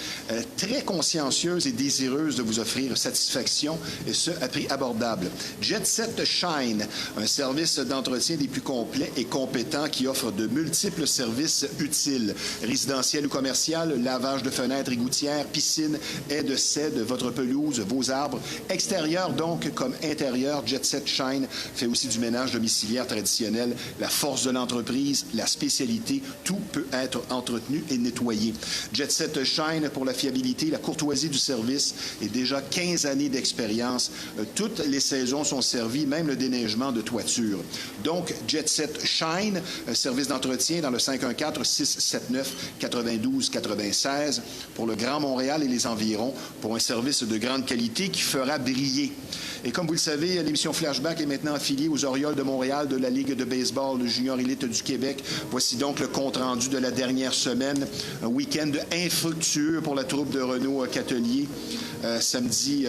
Speaker 1: très consciencieuse et désireuse de vous offrir satisfaction, et ce, à prix abordable. Jet Set Shine, un service d'entretien des plus complets et compétents qui offre de multiples services utiles. Résidentiel ou commercial, lavage de fenêtres et gouttières, piscine, haies de cèdre, votre pelouse, vos arbres. Extérieur donc comme intérieur, Jet Set Shine fait aussi du ménage domiciliaire traditionnel. La force de l'entreprise, la spécialité, tout peut être entretenu et nettoyé. Jet Set Shine pour la fiabilité, la courtoisie du service et déjà 15 années d'expérience. Toutes les saisons sont servies, même le déneigement de toiture. Donc, Jet Set Shine, service d'entretien dans le 514-679-92-96 pour le Grand Montréal et les environs, pour un service de grande qualité qui fera briller. Et comme vous le savez, l'émission Flashback est maintenant affiliée aux Orioles de Montréal de la Ligue de baseball junior élite du Québec. Voici donc le compte-rendu de la dernière semaine. Un week-end infructueux pour la troupe de Renaud Catelier. Samedi,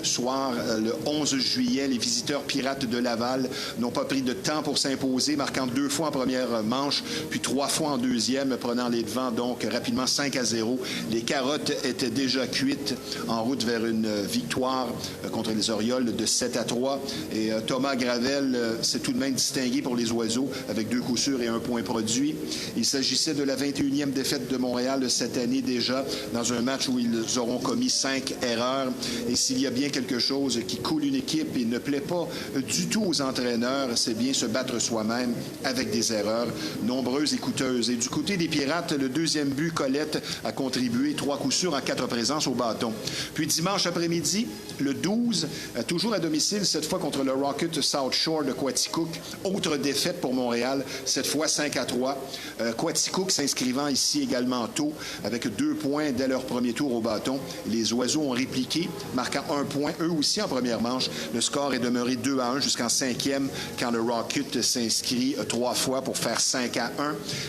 Speaker 1: soir, le 11 juillet, les visiteurs pirates de Laval n'ont pas pris de temps pour s'imposer, marquant 2 fois en première manche, puis 3 fois en deuxième, prenant les devants, donc rapidement 5-0. Les carottes étaient déjà cuites en route vers une victoire contre les Orioles de 7-3. Et Thomas Gravel s'est tout de même distingué pour les Oiseaux avec 2 coups sûrs et 1 point produit. Il s'agissait de la 21e défaite de Montréal cette année déjà, dans un match où ils auront commis 5 erreurs. Et s'il y a bien quelque chose qui coule une équipe et ne plaît pas du tout aux entraîneurs, c'est bien se battre soi-même avec des erreurs nombreuses et coûteuses. Et du côté des Pirates, le deuxième but, Colette, a contribué 3 coups sûrs en 4 présences au bâton. Puis dimanche après-midi, le 12, toujours à domicile, cette fois contre le Rocket South Shore de Quaticook. Autre défaite pour Montréal, cette fois 5-3. Quaticook s'inscrivant ici également tôt avec 2 points dès leur premier tour au bâton. Les Oiseaux ont répliqué, marquant 1 point, eux aussi en première manche. Le score est demeuré 2-1 jusqu'en 5e quand le Rocket s'inscrit 3 fois pour faire 5-1.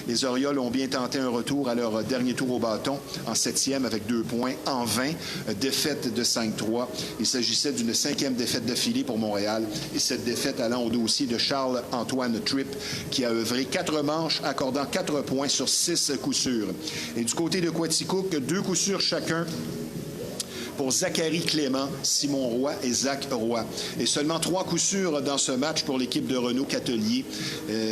Speaker 1: Les Orioles ont bien tenté un retour à leur dernier tour au bâton en 7e avec 2 points en 20. Défaite de 5-3. Il s'agissait d'une 5e défaite d'affilée pour Montréal et cette défaite allant au dossier de Charles-Antoine Tripp qui a œuvré 4 manches accordant 4 points sur 6 coups sûrs. Et du côté de Quaticook, 2 coups sûrs chacun pour Zachary Clément, Simon Roy et Zach Roy. Et seulement 3 coups sûrs dans ce match pour l'équipe de Renaud Catelier,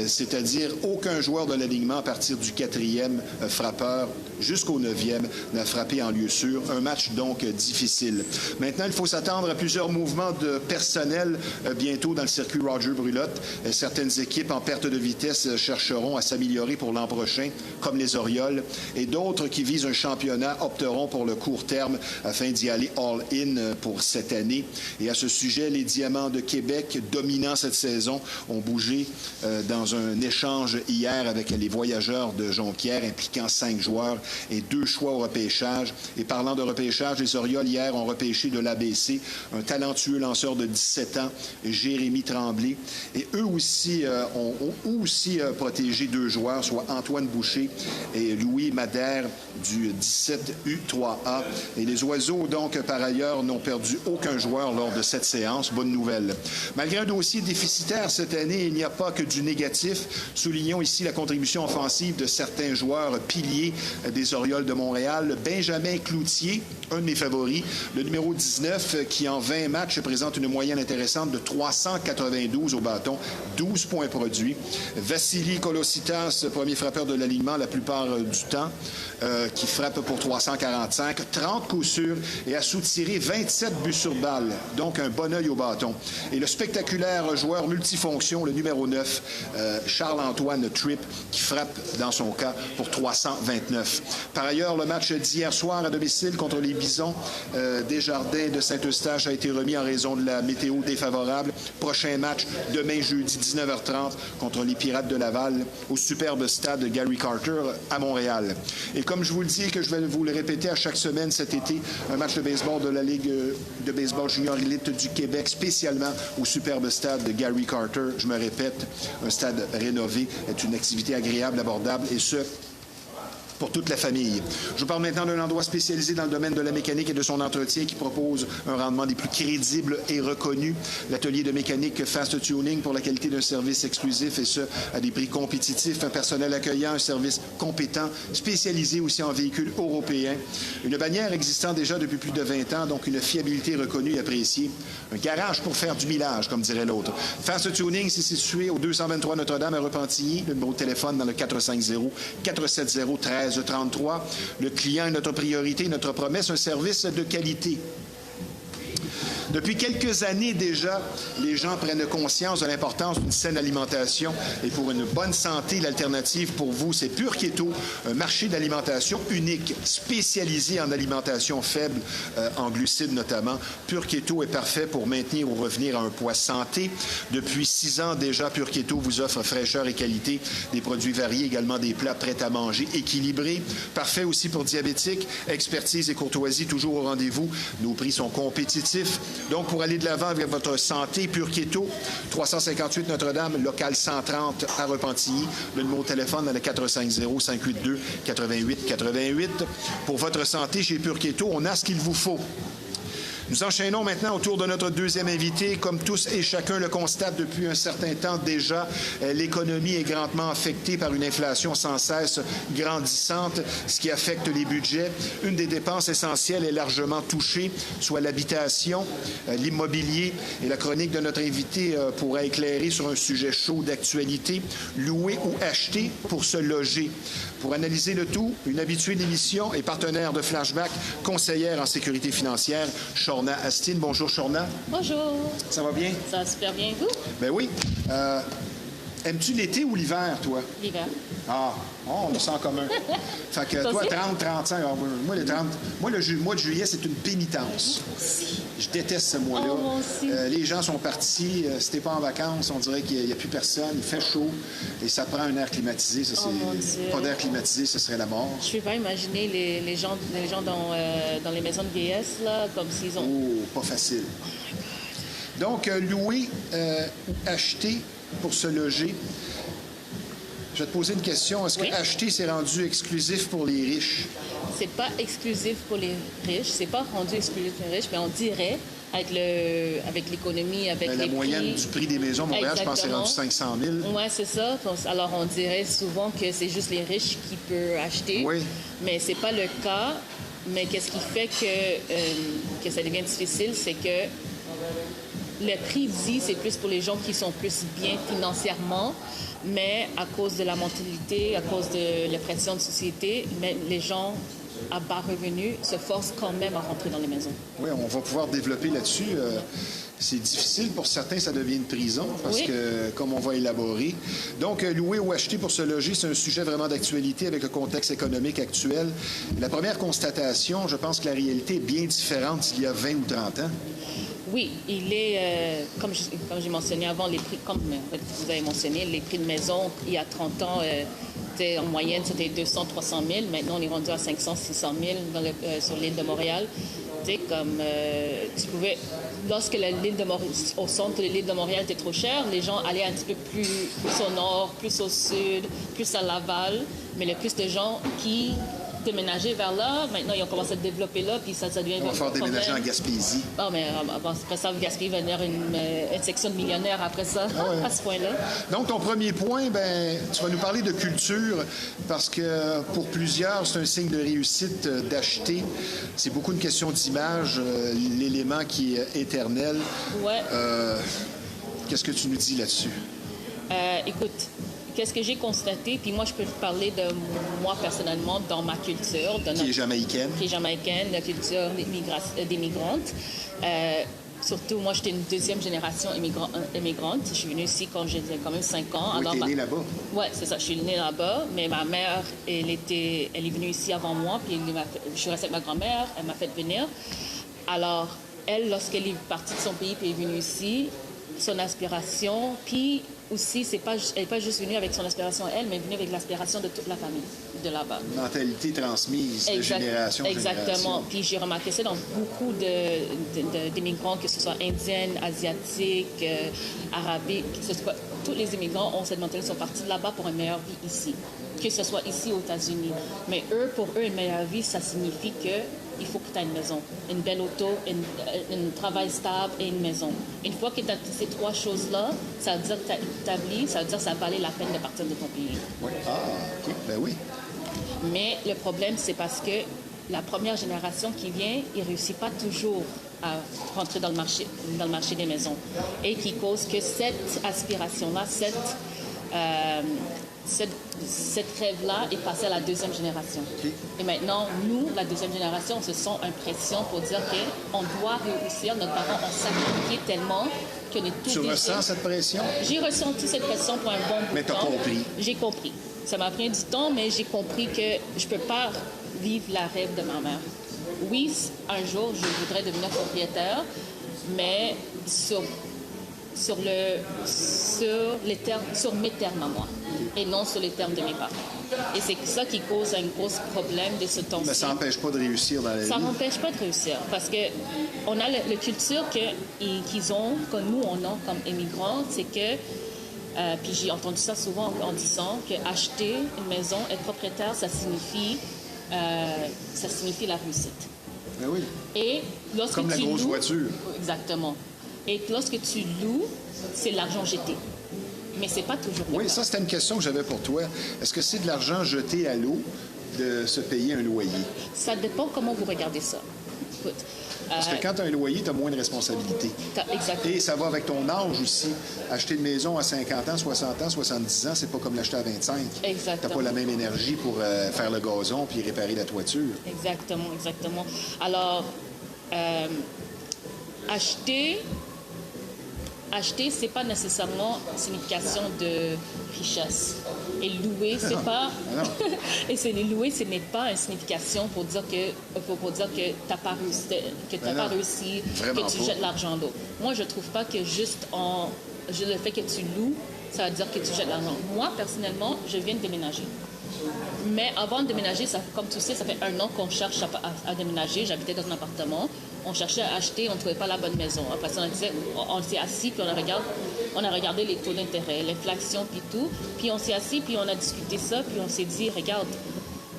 Speaker 1: c'est-à-dire aucun joueur de l'alignement à partir du 4e frappeur jusqu'au 9e n'a frappé en lieu sûr. Un match donc difficile. Maintenant, il faut s'attendre à plusieurs mouvements de personnel bientôt dans le circuit Roger Brulotte. Certaines équipes en perte de vitesse chercheront à s'améliorer pour l'an prochain, comme les Orioles, et d'autres qui visent un championnat opteront pour le court terme afin d'y aller all-in pour cette année. Et à ce sujet, les Diamants de Québec, dominants cette saison, ont bougé dans un échange hier avec les Voyageurs de Jonquière, impliquant 5 joueurs et 2 choix au repêchage. Et parlant de repêchage, les Orioles hier ont repêché de l'ABC un talentueux lanceur de 17 ans, Jérémy Tremblay. Et eux aussi ont protégé 2 joueurs, soit Antoine Boucher et Louis Madère du 17 U3A. Et les Oiseaux, donc, par ailleurs, n'ont perdu aucun joueur lors de cette séance. Bonne nouvelle. Malgré un dossier déficitaire cette année, il n'y a pas que du négatif. Soulignons ici la contribution offensive de certains joueurs piliers des Orioles de Montréal. Benjamin Cloutier, un de mes favoris, le numéro 19, qui en 20 matchs présente une moyenne intéressante de 392 au bâton, 12 points produits. Vassili Kolositas, premier frappeur de l'alignement la plupart du temps, qui frappe pour 345, 30 coups sûrs et a soutiré 27 buts sur balle, donc un bon œil au bâton. Et le spectaculaire joueur multifonction, le numéro 9, Charles-Antoine Tripp, qui frappe dans son cas pour 329. Par ailleurs, le match d'hier soir à domicile contre les Bisons Desjardins de Saint-Eustache a été remis en raison de la météo défavorable. Prochain match demain jeudi 19h30 contre les Pirates de Laval au superbe stade Gary Carter à Montréal. Et comme je vous le dis et que je vais vous le répéter à chaque semaine cet été, un match de baseball de la Ligue de baseball junior élite du Québec, spécialement au superbe stade de Gary Carter. Je me répète, un stade rénové est une activité agréable, abordable et ce, pour toute la famille. Je vous parle maintenant d'un endroit spécialisé dans le domaine de la mécanique et de son entretien qui propose un rendement des plus crédibles et reconnus. L'atelier de mécanique Fast Tuning pour la qualité d'un service exclusif et ce, à des prix compétitifs, un personnel accueillant, un service compétent, spécialisé aussi en véhicules européens. Une bannière existant déjà depuis plus de 20 ans, donc une fiabilité reconnue et appréciée. Un garage pour faire du millage, comme dirait l'autre. Fast Tuning, c'est situé au 223 Notre-Dame à Repentigny. Le numéro de téléphone dans le 450-470-1333. Le client est notre priorité, notre promesse, un service de qualité. Depuis quelques années déjà, les gens prennent conscience de l'importance d'une saine alimentation. Et pour une bonne santé, l'alternative pour vous, c'est Pure Keto, un marché d'alimentation unique, spécialisé en alimentation faible, en glucides notamment. Pure Keto est parfait pour maintenir ou revenir à un poids santé. Depuis 6 ans déjà, Pure Keto vous offre fraîcheur et qualité, des produits variés, également des plats prêts à manger, équilibrés. Parfait aussi pour diabétiques. Expertise et courtoisie toujours au rendez-vous. Nos prix sont compétitifs. Donc, pour aller de l'avant avec votre santé, Pure Keto, 358 Notre-Dame, local 130 à Repentigny. Le numéro de téléphone est le 450-582-8888. Pour votre santé, chez Pure Keto, on a ce qu'il vous faut. Nous enchaînons maintenant autour de notre deuxième invité. Comme tous et chacun le constate depuis un certain temps déjà, l'économie est grandement affectée par une inflation sans cesse grandissante, ce qui affecte les budgets. Une des dépenses essentielles est largement touchée, soit l'habitation, l'immobilier. Et la chronique de notre invité pourra éclairer sur un sujet chaud d'actualité, louer ou acheter pour se loger. Pour analyser le tout, une habituée de l'émission et partenaire de Flashback, conseillère en sécurité financière, Shorna Astin. Bonjour, Shorna.
Speaker 3: Bonjour.
Speaker 1: Ça va bien?
Speaker 3: Ça va super bien, vous?
Speaker 1: Ben oui. Aimes-tu l'été ou l'hiver, toi?
Speaker 3: L'hiver.
Speaker 1: Ah, on le sent en commun. Fait que toi, 30, 35, moi, le mois de juillet, c'est une pénitence. Je déteste ce mois-là.
Speaker 3: Oh, moi aussi.
Speaker 1: Les gens sont partis. Si t'es pas en vacances, on dirait qu'il n'y a plus personne. Il fait chaud et ça prend un air climatisé. Ça,
Speaker 3: mon Dieu.
Speaker 1: pas d'air climatisé, ce serait la mort.
Speaker 3: Je ne peux pas imaginer les gens dans les maisons de vieillesse, là, comme s'ils ont...
Speaker 1: Oh, pas facile. Donc, louer ou acheter pour se loger. Je vais te poser une question. Est-ce que acheter, c'est rendu exclusif pour les riches?
Speaker 3: C'est pas exclusif pour les riches. C'est pas rendu exclusif pour les riches, mais on dirait, avec l'économie, avec les
Speaker 1: la moyenne
Speaker 3: prix...
Speaker 1: du prix des maisons à Montréal, je pense, c'est rendu 500 000.
Speaker 3: Oui, c'est ça. Alors, on dirait souvent que c'est juste les riches qui peuvent acheter.
Speaker 1: Oui.
Speaker 3: Mais c'est pas le cas. Mais qu'est-ce qui fait que ça devient difficile, c'est que le prix dit, c'est plus pour les gens qui sont plus bien financièrement, mais à cause de la mentalité, à cause de la pression de société, mais les gens à bas revenus se forcent quand même à rentrer dans les maisons.
Speaker 1: Oui, on va pouvoir développer là-dessus. C'est difficile. Pour certains, ça devient une prison parce que, comme on va élaborer. Donc, louer ou acheter pour se loger, c'est un sujet vraiment d'actualité avec le contexte économique actuel. La première constatation, je pense que la réalité est bien différente d'il y a 20 ou 30 ans.
Speaker 3: Oui, il est, comme j'ai mentionné avant, les prix, comme vous avez mentionné, les prix de maison, il y a 30 ans, en moyenne, c'était 200, 300 000. Maintenant, on est rendu à 500, 600 000 sur l'île de Montréal. Comme tu pouvais... Lorsque au centre de l'île de Montréal était trop cher, les gens allaient un petit peu plus au nord, plus au sud, plus à Laval. Mais le plus de gens qui déménager vers là. Maintenant, ils ont commencé à développer là, puis ça devient...
Speaker 1: On va faire déménager en Gaspésie.
Speaker 3: Ah, mais après ça, Gaspésie va devenir une section de millionnaires après ça, à ce point-là.
Speaker 1: Donc, ton premier point, tu vas nous parler de culture, parce que pour plusieurs, c'est un signe de réussite d'acheter. C'est beaucoup une question d'image, l'élément qui est éternel.
Speaker 3: Ouais.
Speaker 1: Qu'est-ce que tu nous dis là-dessus?
Speaker 3: Écoute, qu'est-ce que j'ai constaté, puis moi, je peux parler de moi personnellement dans ma culture.
Speaker 1: Qui est jamaïcaine.
Speaker 3: Qui est jamaïcaine, la culture des migrantes. Surtout, moi, j'étais une deuxième génération immigrante. Je suis venue ici quand j'avais quand même 5 ans.
Speaker 1: Oui, t'es née là-bas.
Speaker 3: Oui, c'est ça. Je suis née là-bas, mais ma mère, elle est venue ici avant moi, puis je suis restée avec ma grand-mère. Elle m'a fait venir. Alors, elle, lorsqu'elle est partie de son pays puis est venue ici, son aspiration, puis aussi, elle n'est pas juste venue avec son aspiration elle, mais venue avec l'aspiration de toute la famille de là-bas.
Speaker 1: Une mentalité transmise de génération en
Speaker 3: Exactement.
Speaker 1: génération.
Speaker 3: Puis j'ai remarqué ça dans beaucoup d'immigrants, que ce soit indiennes, asiatiques, arabiques, tous les immigrants ont cette mentalité, sont partis de là-bas pour une meilleure vie ici, que ce soit ici aux États-Unis. Mais pour eux, une meilleure vie, ça signifie qu'il faut que tu aies une maison, une belle auto, un travail stable et une maison. Une fois que tu as ces 3 choses-là, ça veut dire que tu as établi, ça veut dire que ça valait la peine de partir de ton pays.
Speaker 1: Oui. Ah, OK. Ben oui.
Speaker 3: Mais le problème, c'est parce que la première génération qui vient, il ne réussit pas toujours à rentrer dans le marché des maisons. Et qui cause que cette aspiration-là, cette cette rêve-là est passé à la deuxième génération. Et maintenant, nous, la deuxième génération, on se sent une pression pour dire qu'on doit réussir. Nos parents ont sacrifié tellement qu'on est tout
Speaker 1: Tu
Speaker 3: déçus.
Speaker 1: ressens cette pression?
Speaker 3: J'ai ressenti cette pression pour un bon bout de
Speaker 1: Mais
Speaker 3: temps.
Speaker 1: t'as compris.
Speaker 3: J'ai compris. Ça m'a pris du temps, mais j'ai compris que je peux pas vivre la rêve de ma mère. Oui, un jour, je voudrais devenir propriétaire, mais sur mes termes à moi, et non sur les termes de mes parents. Et c'est ça qui cause un gros problème de ce temps-ci.
Speaker 1: Mais ça n'empêche pas de réussir dans la vie.
Speaker 3: Ça n'empêche pas de réussir, parce que on a la culture qu'ils ont, que nous, on a comme immigrants, c'est que, puis j'ai entendu ça souvent en disant qu'acheter une maison, être propriétaire, ça signifie la réussite.
Speaker 1: Ben oui.
Speaker 3: Et lorsque
Speaker 1: Comme la
Speaker 3: tu
Speaker 1: grosse
Speaker 3: loues,
Speaker 1: voiture.
Speaker 3: exactement. Et lorsque tu loues, c'est de l'argent jeté. Mais c'est pas toujours le
Speaker 1: Oui,
Speaker 3: cas.
Speaker 1: ça, c'était une question que j'avais pour toi. Est-ce que c'est de l'argent jeté à l'eau de se payer un loyer?
Speaker 3: Ça dépend comment vous regardez ça. Écoute,
Speaker 1: Parce que quand tu as un loyer, tu as moins de responsabilités.
Speaker 3: exactement.
Speaker 1: Et ça va avec ton âge aussi. Acheter une maison à 50 ans, 60 ans, 70 ans, c'est pas comme l'acheter à 25.
Speaker 3: Exactement.
Speaker 1: Tu n'as pas la même énergie pour faire le gazon puis réparer la toiture.
Speaker 3: Exactement, exactement. Alors, acheter, c'est pas nécessairement une signification de richesse. Et louer, c'est pas. Et louer, ce n'est pas une signification pour dire que t'as pas réussi,
Speaker 1: Vraiment
Speaker 3: que tu
Speaker 1: pas.
Speaker 3: jettes l'argent d'eau. Moi, je trouve pas que juste le fait que tu loues, ça veut dire que tu jettes l'argent. Moi, personnellement, je viens de déménager. Mais avant de déménager, comme tu sais, ça fait 1 an qu'on cherche à déménager. J'habitais dans un appartement. On cherchait à acheter, on ne trouvait pas la bonne maison. Après ça, on s'est assis, puis on a regardé les taux d'intérêt, l'inflation, puis tout. Puis on s'est assis, puis on a discuté ça, puis on s'est dit, regarde,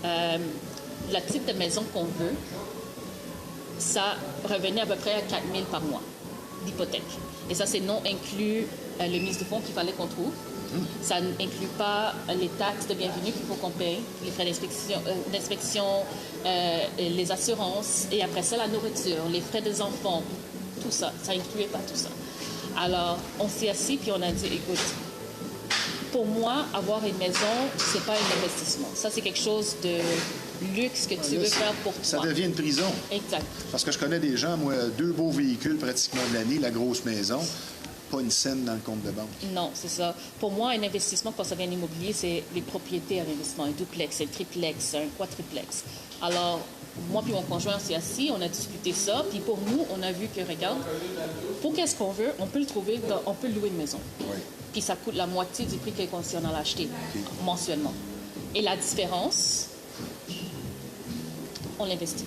Speaker 3: la type de maison qu'on veut, ça revenait à peu près à 4 000 par mois d'hypothèque. Et ça, c'est non inclus le mise de fonds qu'il fallait qu'on trouve. Ça n'inclut pas les taxes de bienvenue qu'il faut qu'on paye, les frais d'inspection, les assurances, et après ça, la nourriture, les frais des enfants, tout ça. Ça n'incluait pas tout ça. Alors, on s'est assis puis on a dit, écoute, pour moi, avoir une maison, c'est pas un investissement. Ça, c'est quelque chose de luxe que tu veux faire pour toi.
Speaker 1: Ça devient une prison.
Speaker 3: Exact.
Speaker 1: Parce que je connais des gens, moi, 2 beaux véhicules pratiquement de l'année, la grosse maison, pas une scène dans le compte de banque.
Speaker 3: Non, c'est ça. Pour moi, un investissement, quand ça vient d'immobilier, c'est les propriétés à investissement. Un duplex, un triplex, un quadruplex. Alors, moi puis mon conjoint, on s'est assis, on a discuté ça. Puis pour nous, on a vu que, regarde, pour qu'est-ce qu'on veut, on peut le trouver, on peut louer une maison.
Speaker 1: Oui.
Speaker 3: Puis ça coûte la moitié du prix si on en a acheté mensuellement. Et la différence, on l'investit.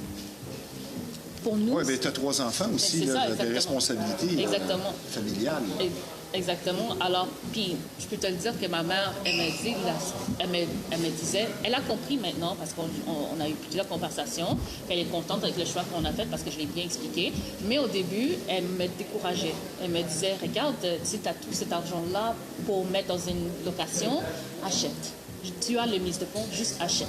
Speaker 3: Pour nous...
Speaker 1: Oui, mais tu as 3 enfants aussi,
Speaker 3: c'est ça,
Speaker 1: là, de
Speaker 3: exactement.
Speaker 1: responsabilités
Speaker 3: Exactement.
Speaker 1: familiales.
Speaker 3: Exactement. Alors, puis, je peux te le dire que ma mère, elle me disait, elle a compris maintenant, parce qu'on a eu plusieurs conversations, qu'elle est contente avec le choix qu'on a fait, parce que je l'ai bien expliqué. Mais au début, elle me décourageait. Elle me disait, regarde, si tu as tout cet argent-là pour mettre dans une location, achète. Tu as le mise de fonds, juste achète.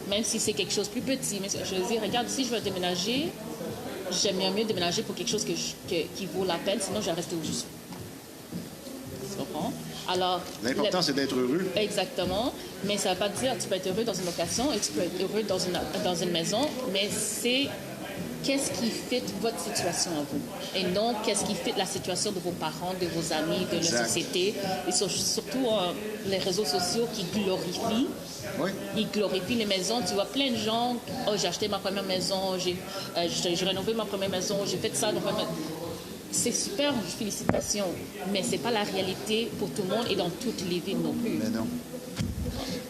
Speaker 3: Même si c'est quelque chose de plus petit. Mais je veux dire, regarde, si je veux déménager, j'aimerais mieux déménager pour quelque chose qui vaut la peine, sinon je vais rester où je suis. Tu comprends? Alors,
Speaker 1: L'important, c'est d'être heureux.
Speaker 3: exactement. Mais ça ne veut pas dire que tu peux être heureux dans une location et tu peux être heureux dans une maison, mais c'est qu'est-ce qui fit votre situation à vous et non qu'est-ce qui fit la situation de vos parents, de vos amis, de la société. Et surtout les réseaux sociaux qui glorifient.
Speaker 1: Oui.
Speaker 3: Ils glorifient les maisons. Tu vois plein de gens, oh, j'ai acheté ma première maison, j'ai rénové ma première maison, j'ai fait ça. C'est super, félicitations, mais ce n'est pas la réalité pour tout le monde et dans toutes les villes non plus.
Speaker 1: Mais non.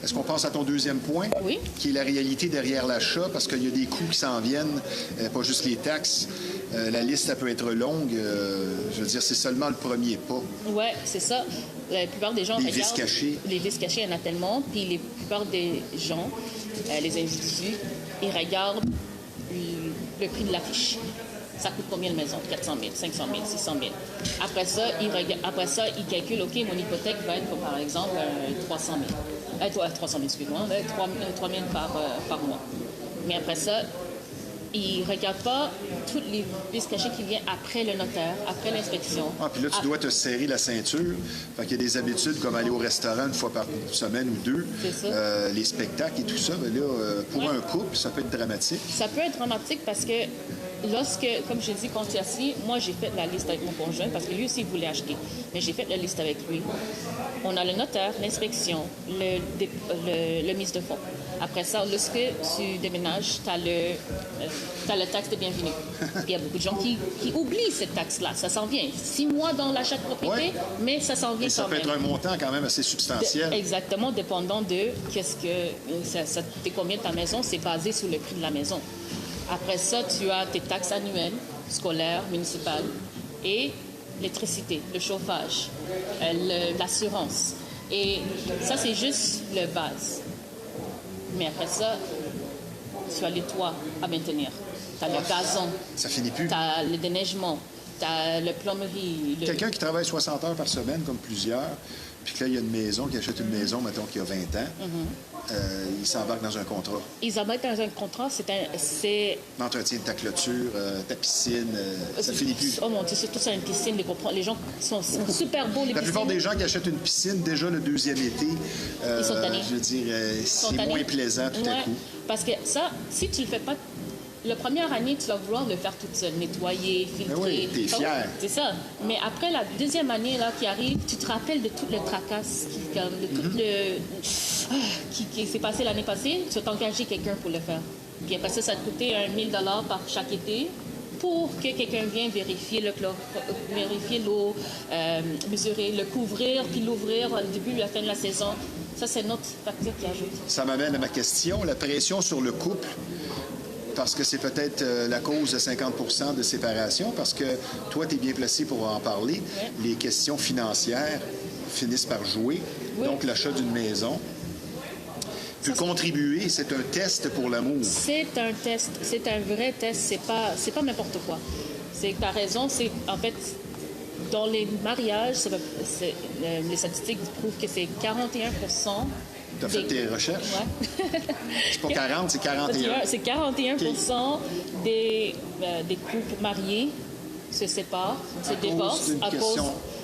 Speaker 1: Est-ce qu'on passe à ton deuxième point?
Speaker 3: Oui.
Speaker 1: Qui est la réalité derrière l'achat, parce qu'il y a des coûts qui s'en viennent, pas juste les taxes. La liste, ça peut être longue. Je veux dire, c'est seulement le premier pas.
Speaker 3: Oui, c'est ça. La plupart des gens
Speaker 1: Les
Speaker 3: regardent...
Speaker 1: vices cachés.
Speaker 3: Les vices cachés, il y en a tellement. Puis la plupart des gens, les individus, ils regardent le prix de l'affiche. Ça coûte combien de maison? 400 000, 500 000, 600 000. Après ça, ils calculent, OK, mon hypothèque va être, par exemple, 300 000. 300 000, excuse-moi, 3 000 par mois. Mais après ça, ils ne regardent pas tous les vices cachés qui viennent après le notaire, après l'inspection.
Speaker 1: Ah, puis là, tu dois te serrer la ceinture. Fait qu'il y a des habitudes comme aller au restaurant une fois par semaine ou deux.
Speaker 3: C'est ça.
Speaker 1: Les spectacles et tout ça. Mais là, pour un couple, ça peut être dramatique.
Speaker 3: Ça peut être dramatique parce que lorsque, comme je dis, quand tu es assis, moi, j'ai fait la liste avec mon conjoint parce que lui aussi, il voulait acheter. Mais j'ai fait la liste avec lui. On a le notaire, l'inspection, le mise de fonds. Après ça, lorsque tu déménages, tu as le taxe de bienvenue. Il y a beaucoup de gens qui oublient cette taxe-là. Ça s'en vient. 6 mois dans l'achat de propriété, mais ça s'en vient
Speaker 1: Et ça
Speaker 3: quand
Speaker 1: peut
Speaker 3: même.
Speaker 1: être un montant quand même assez substantiel.
Speaker 3: Exactement, dépendant de qu'est-ce que ça te coûte combien de ta maison, c'est basé sur le prix de la maison. Après ça, tu as tes taxes annuelles, scolaires, municipales, et l'électricité, le chauffage, l'assurance. Et ça, c'est juste le base. Mais après ça, tu as les toits à maintenir. Tu as le gazon.
Speaker 1: Ça finit plus.
Speaker 3: Tu as le déneigement. Tu as le plomberie.
Speaker 1: Quelqu'un qui travaille 60 heures par semaine, comme plusieurs, puis que là, il y a une maison, qui achète une maison, mettons, qui a 20 ans, il s'embarque dans un contrat.
Speaker 3: Ils embarquent dans un contrat, c'est
Speaker 1: L'entretien de ta clôture, ta piscine, ça finit plus.
Speaker 3: Oh mon Dieu, surtout sur une piscine, les gens sont super beaux, les
Speaker 1: La plupart
Speaker 3: piscines.
Speaker 1: des gens qui achètent une piscine, déjà le deuxième été,
Speaker 3: Ils sont tannés.
Speaker 1: je veux dire, c'est
Speaker 3: Spontané.
Speaker 1: moins plaisant tout à
Speaker 3: Ouais,
Speaker 1: coup.
Speaker 3: parce que ça, si tu le fais pas, la première année, tu vas vouloir le faire toute seule, nettoyer, filtrer.
Speaker 1: oui, t'es
Speaker 3: Ah oui,
Speaker 1: fier.
Speaker 3: c'est ça. Mais après la deuxième année là, qui arrive, tu te rappelles de tout le tracasse, de tout qui s'est passé l'année passée, tu vas t'engager quelqu'un pour le faire. Puis après ça, ça te coûtait $1 000 par chaque été pour que quelqu'un vienne vérifier vérifier l'eau, mesurer, le couvrir, puis l'ouvrir au début et à la fin de la saison. Ça, c'est notre facture qui ajoute.
Speaker 1: Ça m'amène à ma question, la pression sur le couple, parce que c'est peut-être la cause de 50 de séparation, parce que toi, tu es bien placé pour en parler.
Speaker 3: Oui.
Speaker 1: Les questions financières finissent par jouer,
Speaker 3: Oui.
Speaker 1: donc l'achat d'une maison peut contribuer, c'est un test pour l'amour.
Speaker 3: C'est un test, c'est un vrai test, c'est pas n'importe quoi. C'est que tu as raison, c'est en fait dans les mariages, les statistiques prouvent que c'est 41%.
Speaker 1: Tu as fait tes recherches?
Speaker 3: Ouais.
Speaker 1: C'est pas 40, c'est 41.
Speaker 3: C'est 41% des couples mariés se séparent, se divorcent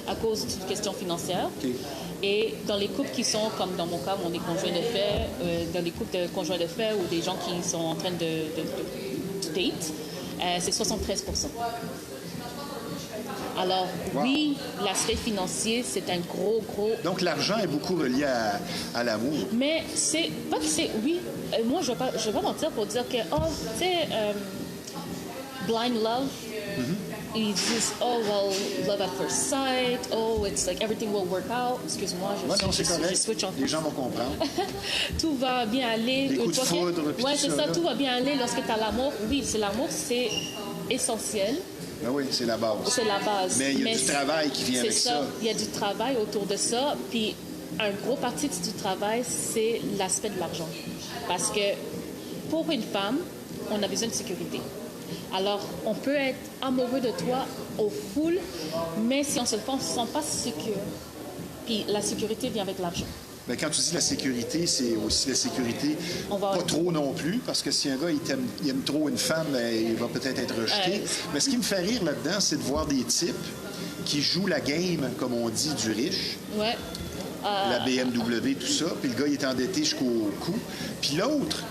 Speaker 3: à cause d'une question financière.
Speaker 1: OK.
Speaker 3: Et dans les couples qui sont, comme dans mon cas, mon conjoint de fait, dans les couples de conjoints de fait ou des gens qui sont en train de date, c'est 73%. Alors,
Speaker 1: Wow.
Speaker 3: oui, l'aspect financier, c'est un gros...
Speaker 1: Donc, l'argent est beaucoup relié à l'amour.
Speaker 3: Mais c'est pas que c'est... Oui, moi, je vais pas mentir pour dire que, oh, tu sais, blind love, ils disent, oh, well, love at first sight, oh, it's like everything will work out. Excuse-moi,
Speaker 1: Ouais, non, c'est
Speaker 3: je
Speaker 1: correct.
Speaker 3: switch en
Speaker 1: Les gens vont comprendre.
Speaker 3: tout va bien aller.
Speaker 1: Les coups de foudre, puis
Speaker 3: ouais,
Speaker 1: tout
Speaker 3: c'est
Speaker 1: ça,
Speaker 3: ça,
Speaker 1: là.
Speaker 3: tout va bien aller lorsque tu as l'amour. Oui, c'est l'amour, c'est essentiel.
Speaker 1: Ben oui, c'est la base.
Speaker 3: C'est la base.
Speaker 1: Mais il y a du travail qui vient avec ça.
Speaker 3: Il y a du travail autour de ça. Puis, un gros parti du travail, c'est l'aspect de l'argent. Parce que pour une femme, on a besoin de sécurité. Alors, on peut être amoureux de toi au full, mais si on ne se sent pas sécure, puis la sécurité vient avec l'argent.
Speaker 1: Ben, quand tu dis la sécurité, c'est aussi la sécurité,
Speaker 3: On va-
Speaker 1: pas trop non plus, parce que si un gars il aime trop une femme, ben, il va peut-être être rejeté. Mais ce qui me fait rire là-dedans, c'est de voir des types qui jouent la game, comme on dit, du riche,
Speaker 3: Ouais.
Speaker 1: la BMW, tout ça, puis le gars il est endetté jusqu'au cou. Puis l'autre,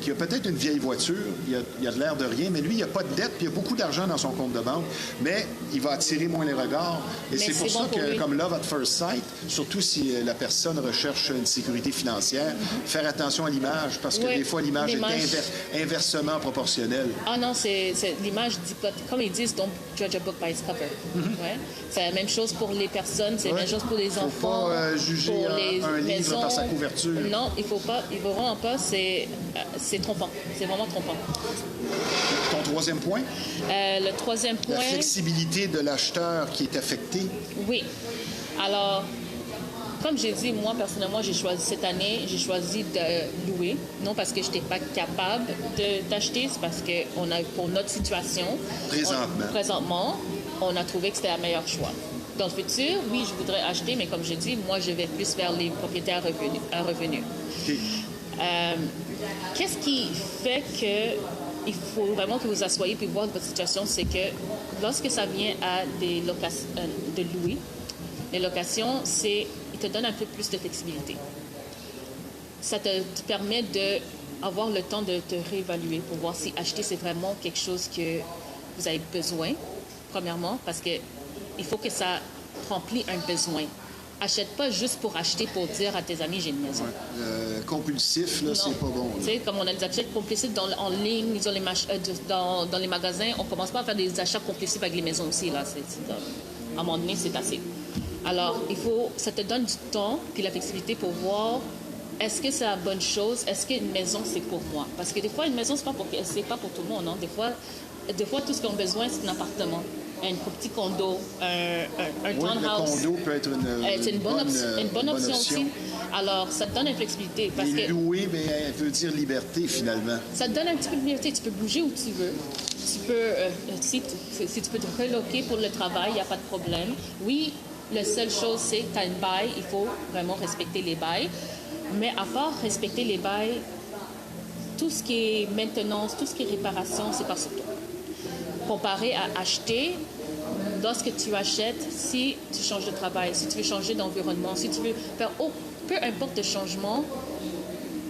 Speaker 1: qui a peut-être une vieille voiture, il a de l'air de rien, mais lui, il n'a pas de dette, puis il a beaucoup d'argent dans son compte de banque, mais il va attirer moins les regards. Et
Speaker 3: Mais
Speaker 1: c'est pour
Speaker 3: c'est
Speaker 1: ça
Speaker 3: bon pour
Speaker 1: que,
Speaker 3: lui.
Speaker 1: comme Love at First Sight, surtout si la personne recherche une sécurité financière, faire attention à l'image, parce que
Speaker 3: Ouais,
Speaker 1: des fois, l'image est
Speaker 3: l'image.
Speaker 1: inversement proportionnelle.
Speaker 3: Ah non, c'est l'image dit pas, comme ils disent, don't judge a book by its cover. Ouais. C'est la même chose pour les personnes, c'est la même
Speaker 1: Ouais.
Speaker 3: chose pour les
Speaker 1: Faut
Speaker 3: enfants.
Speaker 1: pas, juger
Speaker 3: pour
Speaker 1: un livre
Speaker 3: maisons.
Speaker 1: par sa couverture.
Speaker 3: Non, il faut vraiment pas, c'est trompant. C'est vraiment trompant.
Speaker 1: Ton troisième point,
Speaker 3: Le troisième
Speaker 1: la
Speaker 3: point,
Speaker 1: flexibilité de l'acheteur qui est affectée.
Speaker 3: oui. Alors, comme j'ai dit, moi, personnellement, cette année, j'ai choisi de louer. Non parce que je n'étais pas capable d'acheter, c'est parce que pour notre situation, présentement, on a trouvé que c'était le meilleur choix. Dans le futur, oui, je voudrais acheter, mais comme je dis, moi, je vais plus vers les propriétaires à revenus.
Speaker 1: OK.
Speaker 3: Qu'est-ce qui fait que il faut vraiment que vous vous asseyez puis voir votre situation, c'est que lorsque ça vient à des locations, de louer, les locations, ils te donnent un peu plus de flexibilité. Ça te permet d'avoir le temps de te réévaluer pour voir si acheter, c'est vraiment quelque chose que vous avez besoin, premièrement, parce que il faut que ça remplisse un besoin. Achète pas juste pour acheter, pour dire à tes amis, j'ai une maison.
Speaker 1: Compulsif, là, c'est pas bon.
Speaker 3: Tu sais, comme on a des achats compulsifs en ligne, dans les magasins, on commence pas à faire des achats compulsifs avec les maisons aussi. Là. À un moment donné, c'est assez. Alors, ça te donne du temps puis la flexibilité pour voir est-ce que c'est la bonne chose, est-ce qu'une maison, c'est pour moi. Parce que des fois, une maison, c'est pas pour tout le monde. Non? Des fois, tout ce qu'on a besoin, c'est un appartement. Un petit condo, un townhouse.
Speaker 1: Le condo peut être une
Speaker 3: bonne option aussi. Alors, ça te donne une flexibilité. Parce que
Speaker 1: louer, mais elle veut dire liberté, finalement.
Speaker 3: Ça te donne un petit peu de liberté. Tu peux bouger où tu veux. Tu peux, si tu peux te reloquer pour le travail, il n'y a pas de problème. Oui, la seule chose, c'est que tu as une bail. Il faut vraiment respecter les bails. Mais à part respecter les bails, tout ce qui est maintenance, tout ce qui est réparation, c'est pas sur toi. Comparé à acheter, lorsque tu achètes, si tu changes de travail, si tu veux changer d'environnement, si tu veux faire peu importe le changement,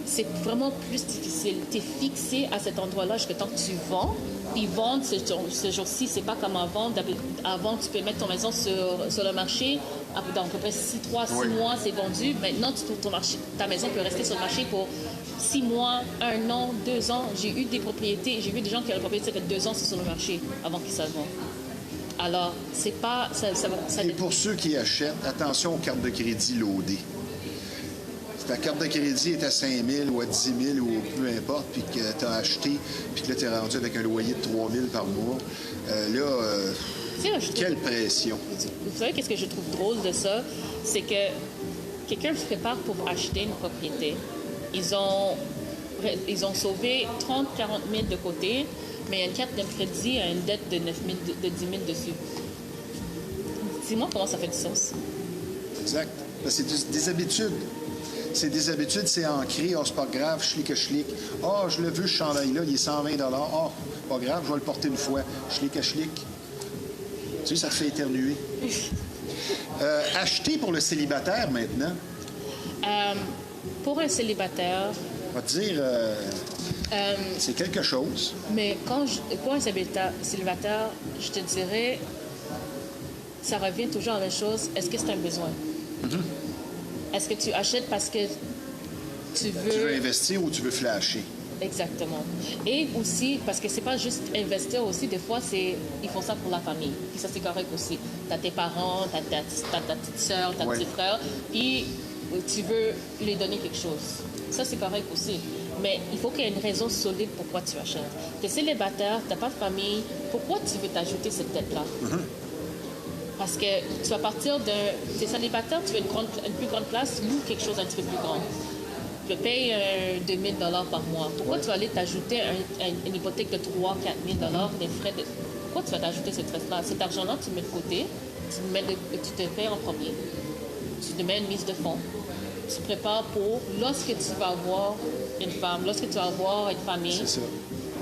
Speaker 3: c'est vraiment plus difficile. Tu es fixé à cet endroit-là jusqu'à temps que tu vends. Puis vendre, ce jour-ci, c'est pas comme avant. Avant, tu peux mettre ton maison sur le marché. Dans à peu près 6 mois, c'est vendu. Maintenant, ta maison peut rester sur le marché pour 6 mois, 1 an, 2 ans. J'ai eu des propriétés, j'ai vu des gens qui ont des propriétés ça fait 2 ans, c'est sur le marché avant qu'ils ça vendent. Alors, c'est pas...
Speaker 1: Et pour ceux qui achètent, attention aux cartes de crédit loadées. Si ta carte de crédit est à 5 000 ou à 10 000 ou peu importe, puis que tu as acheté, puis que là, tu es rendu avec un loyer de 3 000 par mois, quelle pression.
Speaker 3: Vous savez, qu'est-ce que je trouve drôle de ça? C'est que quelqu'un se prépare pour acheter une propriété. Ils ont sauvé 30 40 000 de côté, mais il y a une carte de crédit à une dette de 10 000 dessus. Dis-moi comment ça fait du sens.
Speaker 1: Exact. C'est des habitudes. C'est des habitudes, c'est ancré. C'est pas grave, schlick. Je le veux, ce chandail-là, il est 120 pas grave, je vais le porter une fois. Schlick. Tu sais, ça te fait éternuer. Acheter pour le célibataire, maintenant.
Speaker 3: Pour un célibataire...
Speaker 1: On va te dire, c'est quelque chose.
Speaker 3: Mais pour un célibataire, je te dirais, ça revient toujours à la même chose. Est-ce que c'est un besoin? Mm-hmm. Est-ce que tu achètes parce que tu veux...
Speaker 1: Tu veux investir ou tu veux flasher?
Speaker 3: Exactement. Et aussi, parce que c'est pas juste investir aussi, des fois, ils font ça pour la famille. Puis ça, c'est correct aussi. T'as tes parents, t'as ta petite soeur, ta petit frère, puis tu veux lui donner quelque chose. Ça, c'est correct aussi. Mais il faut qu'il y ait une raison solide pourquoi tu achètes. Tu es célibataire, tu n'as pas de famille, pourquoi tu veux t'ajouter cette dette-là? Mm-hmm. Parce que tu vas partir tu es célibataire, tu veux une plus grande place, loue quelque chose d'un petit peu plus grand. Tu payes 2 000 $ par mois. Pourquoi tu vas aller t'ajouter une hypothèque de 3 000 4 000 $, des frais de... Pourquoi tu vas t'ajouter cette frais-là? Cet argent-là, tu le mets de côté, tu te payes en premier. Tu te mets une mise de fonds. Tu te prépares pour, lorsque tu vas avoir une femme, lorsque tu vas avoir une famille,
Speaker 1: c'est ça.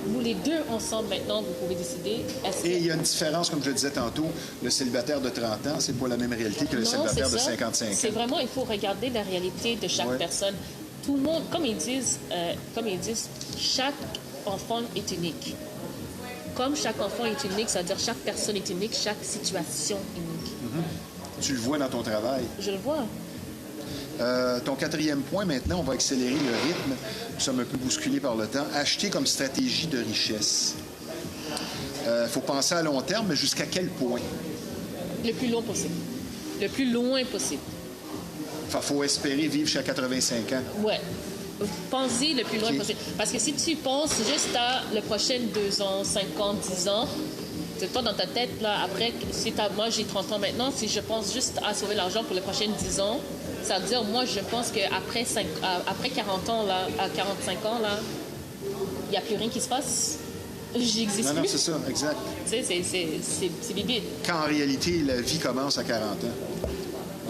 Speaker 3: Vous les deux ensemble maintenant, vous pouvez décider.
Speaker 1: Et il y a une différence, comme je le disais tantôt, le célibataire de 30 ans, c'est pas la même réalité que le célibataire de 55 ans.
Speaker 3: C'est vraiment, il faut regarder la réalité de chaque personne. Tout le monde, comme ils disent, chaque enfant est unique. Comme chaque enfant est unique, c'est-à-dire chaque personne est unique, chaque situation est unique.
Speaker 1: Mm-hmm. Tu le vois dans ton travail.
Speaker 3: Je le vois.
Speaker 1: Ton 4e point, maintenant, on va accélérer le rythme. Nous sommes un peu bousculés par le temps. Acheter comme stratégie de richesse. Faut penser à long terme, mais jusqu'à quel point?
Speaker 3: Le plus long possible. Le plus loin possible.
Speaker 1: Enfin, faut espérer vivre jusqu'à 85 ans.
Speaker 3: Ouais. Pense-y le plus loin possible. Parce que si tu penses juste à le prochain 2 ans, 5 ans, 10 ans, c'est pas dans ta tête, là, après, moi j'ai 30 ans maintenant, si je pense juste à sauver l'argent pour les prochaines 10 ans, ça veut dire, moi, je pense qu'après 40 ans, là, à 45 ans, là, il n'y a plus rien qui se passe. J'existe plus.
Speaker 1: Non, c'est ça, exact.
Speaker 3: Tu sais, c'est bibide.
Speaker 1: Quand en réalité, la vie commence à 40 ans.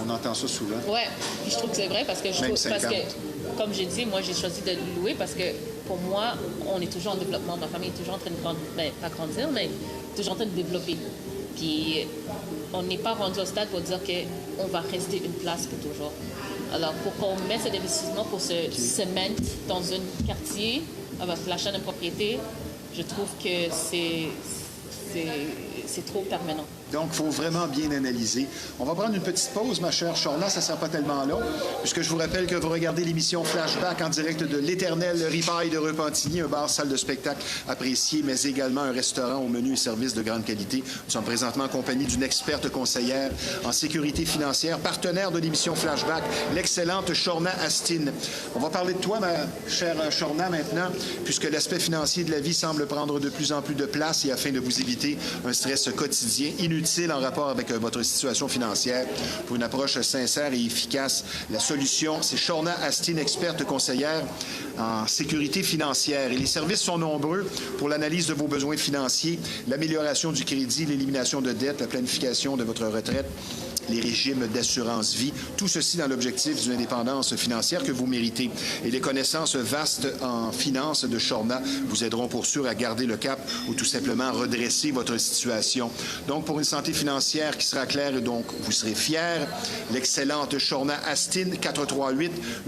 Speaker 1: On entend ça souvent.
Speaker 3: Ouais, puis je trouve que c'est vrai parce que comme j'ai dit, moi, j'ai choisi de louer parce que pour moi, on est toujours en développement. Ma famille est toujours en train de pas grandir, mais toujours en train de développer. Puis, on n'est pas rendu au stade pour dire qu'on va rester une place pour toujours. Alors, pour qu'on mette cet investissement pour se mettre dans un quartier avec l'achat d'une propriété, je trouve que c'est trop permanent.
Speaker 1: Donc, il faut vraiment bien analyser. On va prendre une petite pause, ma chère Shorna, ça ne sera pas tellement long, puisque je vous rappelle que vous regardez l'émission Flashback en direct de l'Éternel Ripaille de Repentigny, un bar, salle de spectacle apprécié, mais également un restaurant au menu et services de grande qualité. Nous sommes présentement en compagnie d'une experte conseillère en sécurité financière, partenaire de l'émission Flashback, l'excellente Shorna Astin. On va parler de toi, ma chère Shorna, maintenant, puisque l'aspect financier de la vie semble prendre de plus en plus de place et afin de vous éviter un stress quotidien inutile en rapport avec votre situation financière. Pour une approche sincère et efficace, la solution, c'est Shorna Astin, experte conseillère en sécurité financière. Et les services sont nombreux pour l'analyse de vos besoins financiers, l'amélioration du crédit, l'élimination de dettes, la planification de votre retraite, les régimes d'assurance vie, tout ceci dans l'objectif d'une indépendance financière que vous méritez. Et les connaissances vastes en finance de Shorna vous aideront pour sûr à garder le cap ou tout simplement redresser votre situation. Donc, pour une santé financière qui sera claire et donc vous serez fiers, l'excellente Shorna Astin,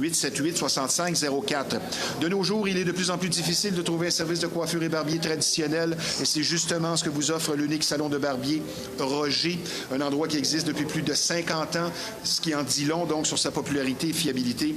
Speaker 1: 438-878-6504. De nos jours, il est de plus en plus difficile de trouver un service de coiffure et barbier traditionnel et c'est justement ce que vous offre l'unique salon de barbier Roger, un endroit qui existe depuis plus de 50 ans, ce qui en dit long donc sur sa popularité et fiabilité.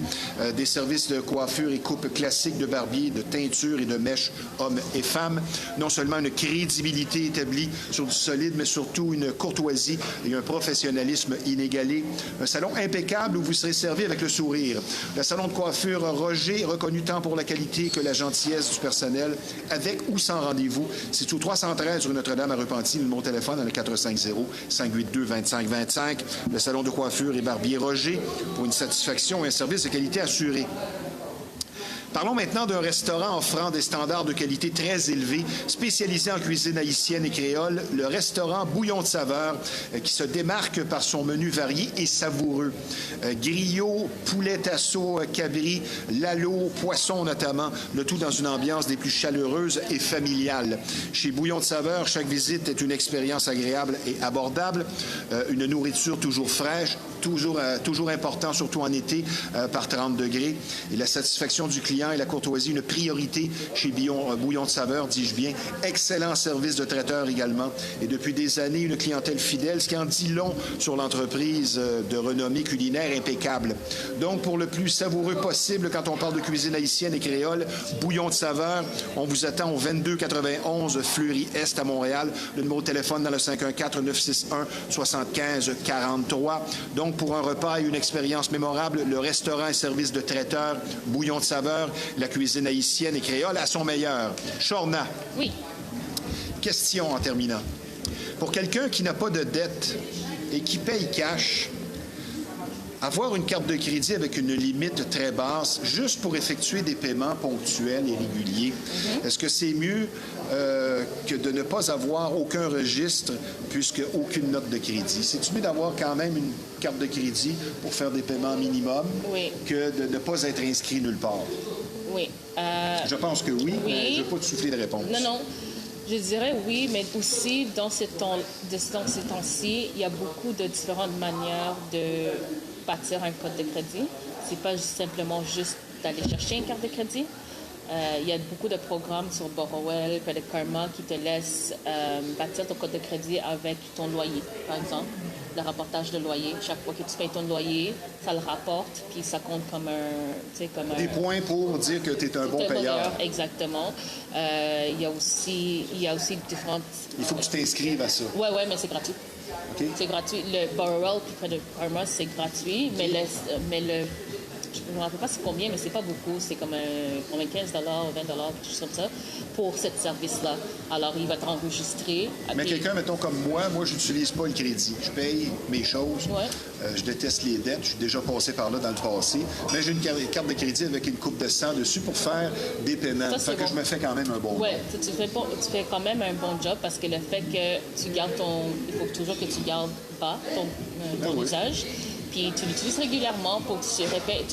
Speaker 1: Des services de coiffure et coupe classiques de barbier, de teinture et de mèches hommes et femmes. Non seulement une crédibilité établie sur du solide, mais surtout une courtoisie et un professionnalisme inégalé. Un salon impeccable où vous serez servi avec le sourire. Le salon de coiffure Roger, reconnu tant pour la qualité que la gentillesse du personnel, avec ou sans rendez-vous. C'est au 313 rue Notre-Dame à Repentigny, le numéro de téléphone dans le 450-582-2525. Le salon de coiffure et barbier Roger pour une satisfaction et un service de qualité assuré. Parlons maintenant d'un restaurant offrant des standards de qualité très élevés, spécialisé en cuisine haïtienne et créole, le restaurant Bouillon de Saveur, qui se démarque par son menu varié et savoureux. Griot, poulet tasso, cabri, lalo, poisson notamment, le tout dans une ambiance des plus chaleureuses et familiales. Chez Bouillon de Saveur, chaque visite est une expérience agréable et abordable, une nourriture toujours fraîche, toujours important, surtout en été, par 30 degrés. Et la satisfaction du client et la courtoisie, une priorité chez Bouillon de Saveur, dis-je bien. Excellent service de traiteur également. Et depuis des années, une clientèle fidèle, ce qui en dit long sur l'entreprise de renommée culinaire impeccable. Donc, pour le plus savoureux possible, quand on parle de cuisine haïtienne et créole, Bouillon de Saveur, on vous attend au 2291 Fleury-Est à Montréal. Le numéro de téléphone dans le 514-961-7543. Donc, pour un repas et une expérience mémorable, le restaurant et service de traiteur Bouillon de Saveur, la cuisine haïtienne et créole à son meilleur. Shorna.
Speaker 3: Oui.
Speaker 1: Question en terminant. Pour quelqu'un qui n'a pas de dette et qui paye cash, avoir une carte de crédit avec une limite très basse, juste pour effectuer des paiements ponctuels et réguliers, est-ce que c'est mieux que de ne pas avoir aucun registre puisque aucune note de crédit? C'est-tu mieux d'avoir quand même une carte de crédit pour faire des paiements minimum que de ne pas être inscrit nulle part?
Speaker 3: Oui.
Speaker 1: Je pense que oui, mais je ne veux pas te souffler de réponse.
Speaker 3: Non. Je dirais oui, mais aussi dans ces temps-ci, il y a beaucoup de différentes manières de bâtir un code de crédit. C'est pas simplement juste d'aller chercher une carte de crédit. Il y a beaucoup de programmes sur Borrowell, Credit Karma qui te laissent bâtir ton code de crédit avec ton loyer, par exemple. Le rapportage de loyer. Chaque fois que tu payes ton loyer, ça le rapporte, puis ça compte comme des
Speaker 1: points pour dire que tu es un bon payeur.
Speaker 3: Exactement. Il y a aussi différentes...
Speaker 1: Il faut que tu t'inscrives à ça.
Speaker 3: Oui, mais c'est gratuit.
Speaker 1: Okay.
Speaker 3: C'est gratuit. Le Borrowell puis Credit Karma, c'est gratuit, mais je ne me rappelle pas c'est combien, mais c'est pas beaucoup. C'est comme 15 ou 20 quelque chose comme ça, pour ce service-là. Alors, il va t'enregistrer.
Speaker 1: Mais quelqu'un, mettons comme moi, je n'utilise pas le crédit. Je paye mes choses.
Speaker 3: Ouais.
Speaker 1: Je déteste les dettes. Je suis déjà passé par là dans le passé. Mais j'ai une carte de crédit avec une coupe de 100 dessus pour faire des paiements. Ça fait que je me fais quand même un bon job.
Speaker 3: Oui, tu fais quand même un bon job parce que le fait que tu gardes il faut toujours que tu gardes pas ton usage. puis tu l'utilises régulièrement pour que tu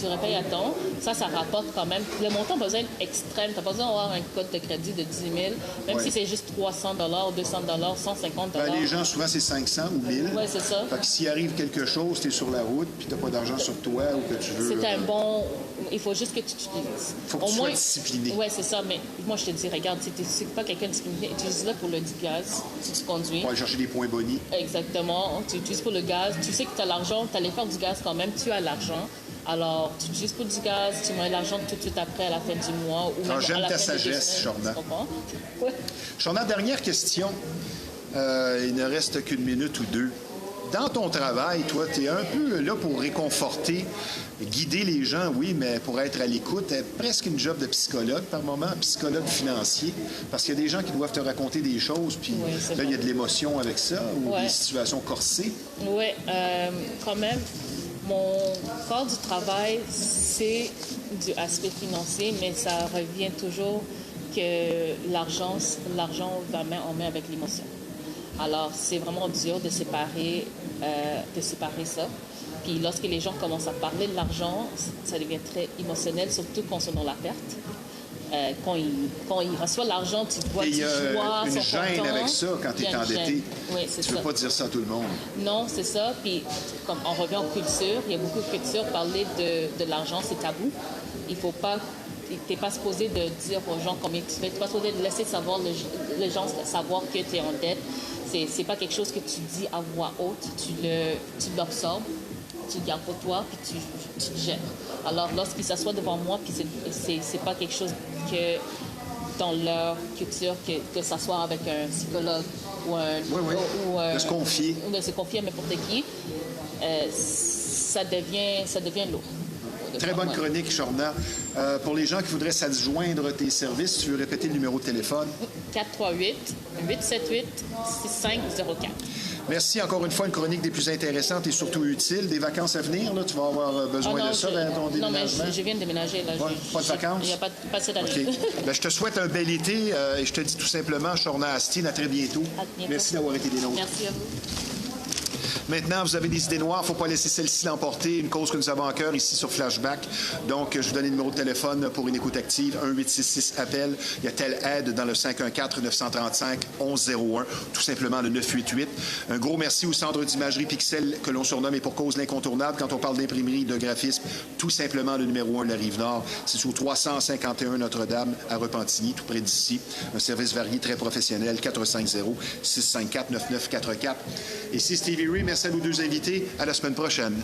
Speaker 3: repayes à temps. Ça rapporte quand même. Le montant n'a pas besoin d'être extrême. Tu n'as pas besoin d'avoir un code de crédit de 10 000, même si c'est juste 300 200 150
Speaker 1: Les gens, souvent, c'est 500 ou 1000.
Speaker 3: Oui, c'est ça.
Speaker 1: Fait que s'il arrive quelque chose, tu es sur la route, puis tu n'as pas d'argent sur toi ou que tu veux...
Speaker 3: C'est un bon... Il faut juste que tu utilises.
Speaker 1: Il faut que tu sois discipliné.
Speaker 3: Oui, c'est ça. Mais moi, je te dis, regarde, si tu n'es pas quelqu'un de discipliné, utilise-le pour le gaz si tu conduis.
Speaker 1: Pour aller chercher des points bonus.
Speaker 3: Exactement. Tu utilises pour le gaz. Tu sais que tu as l'argent, tu allais faire du gaz quand même, tu as l'argent. Alors, tu utilises pour du gaz, tu mets l'argent tout de suite après, à la fin du mois. Ou même
Speaker 1: j'aime
Speaker 3: à la
Speaker 1: ta
Speaker 3: fin
Speaker 1: sagesse, Shorna.
Speaker 3: Ouais.
Speaker 1: Shorna, dernière question. Il ne reste qu'une minute ou deux. Dans ton travail, toi, tu es un peu là pour réconforter, guider les gens, oui, mais pour être à l'écoute, presque une job de psychologue par moment, psychologue financier, parce qu'il y a des gens qui doivent te raconter des choses, puis là, il y a de l'émotion avec ça, ou des situations corsées.
Speaker 3: Oui, quand même. Mon corps du travail, c'est du aspect financier, mais ça revient toujours que l'argent va main en main avec l'émotion. Alors, c'est vraiment dur de séparer ça. Puis lorsque les gens commencent à parler de l'argent, ça devient très émotionnel, surtout quand ils sont dans la perte. Quand il reçoit l'argent, tu vois du joie,
Speaker 1: une gêne content, avec ça quand tu es endetté.
Speaker 3: Oui, c'est ça.
Speaker 1: Tu ne veux pas dire ça à tout le monde.
Speaker 3: Non, c'est ça. Puis, comme on revient aux cultures, il y a beaucoup de cultures, parler de l'argent, c'est tabou. Il faut pas... Tu n'es pas supposé de dire aux gens combien tu fais. Tu n'es pas supposé de laisser savoir les gens savoir que tu es en dette. C'est pas quelque chose que tu dis à voix haute. Tu l'absorbes, tu le gardes pour toi, puis tu le gères. Alors, lorsqu'ils s'assoient devant moi, puis c'est pas quelque chose que dans leur culture que s'asseoir avec un psychologue ou un...
Speaker 1: de se confier.
Speaker 3: Ou de se confier à n'importe qui, ça devient lourd.
Speaker 1: Très bonne chronique, Shorna. Pour les gens qui voudraient s'adjoindre tes services, tu veux répéter le numéro de téléphone?
Speaker 3: 438-878-6504.
Speaker 1: Merci encore une fois, une chronique des plus intéressantes et surtout utiles. Des vacances à venir, là, tu vas avoir besoin de ça dans ton déménagement?
Speaker 3: Non, mais je viens de déménager. Là.
Speaker 1: Pas de vacances? Il
Speaker 3: n'y a pas cette année.
Speaker 1: Okay. Je te souhaite un bel été et je te dis tout simplement, Shorna Astin, à très bientôt. Merci d'avoir été des nôtres.
Speaker 3: Merci à vous.
Speaker 1: Maintenant, vous avez des idées noires, il ne faut pas laisser celle-ci l'emporter. Une cause que nous avons à cœur ici sur Flashback. Donc, je vous donne le numéro de téléphone pour une écoute active. 1-866-APPEL. Il y a telle aide dans le 514-935-1101. Tout simplement le 988. Un gros merci au Centre d'imagerie Pixel que l'on surnomme et pour cause l'incontournable quand on parle d'imprimerie, de graphisme. Tout simplement le numéro 1 de la Rive-Nord. C'est sur 351 Notre-Dame à Repentigny, tout près d'ici. Un service varié, très professionnel. 450-654-9944. Ici Stevie Ray. Merci à nos deux invités. À la semaine prochaine.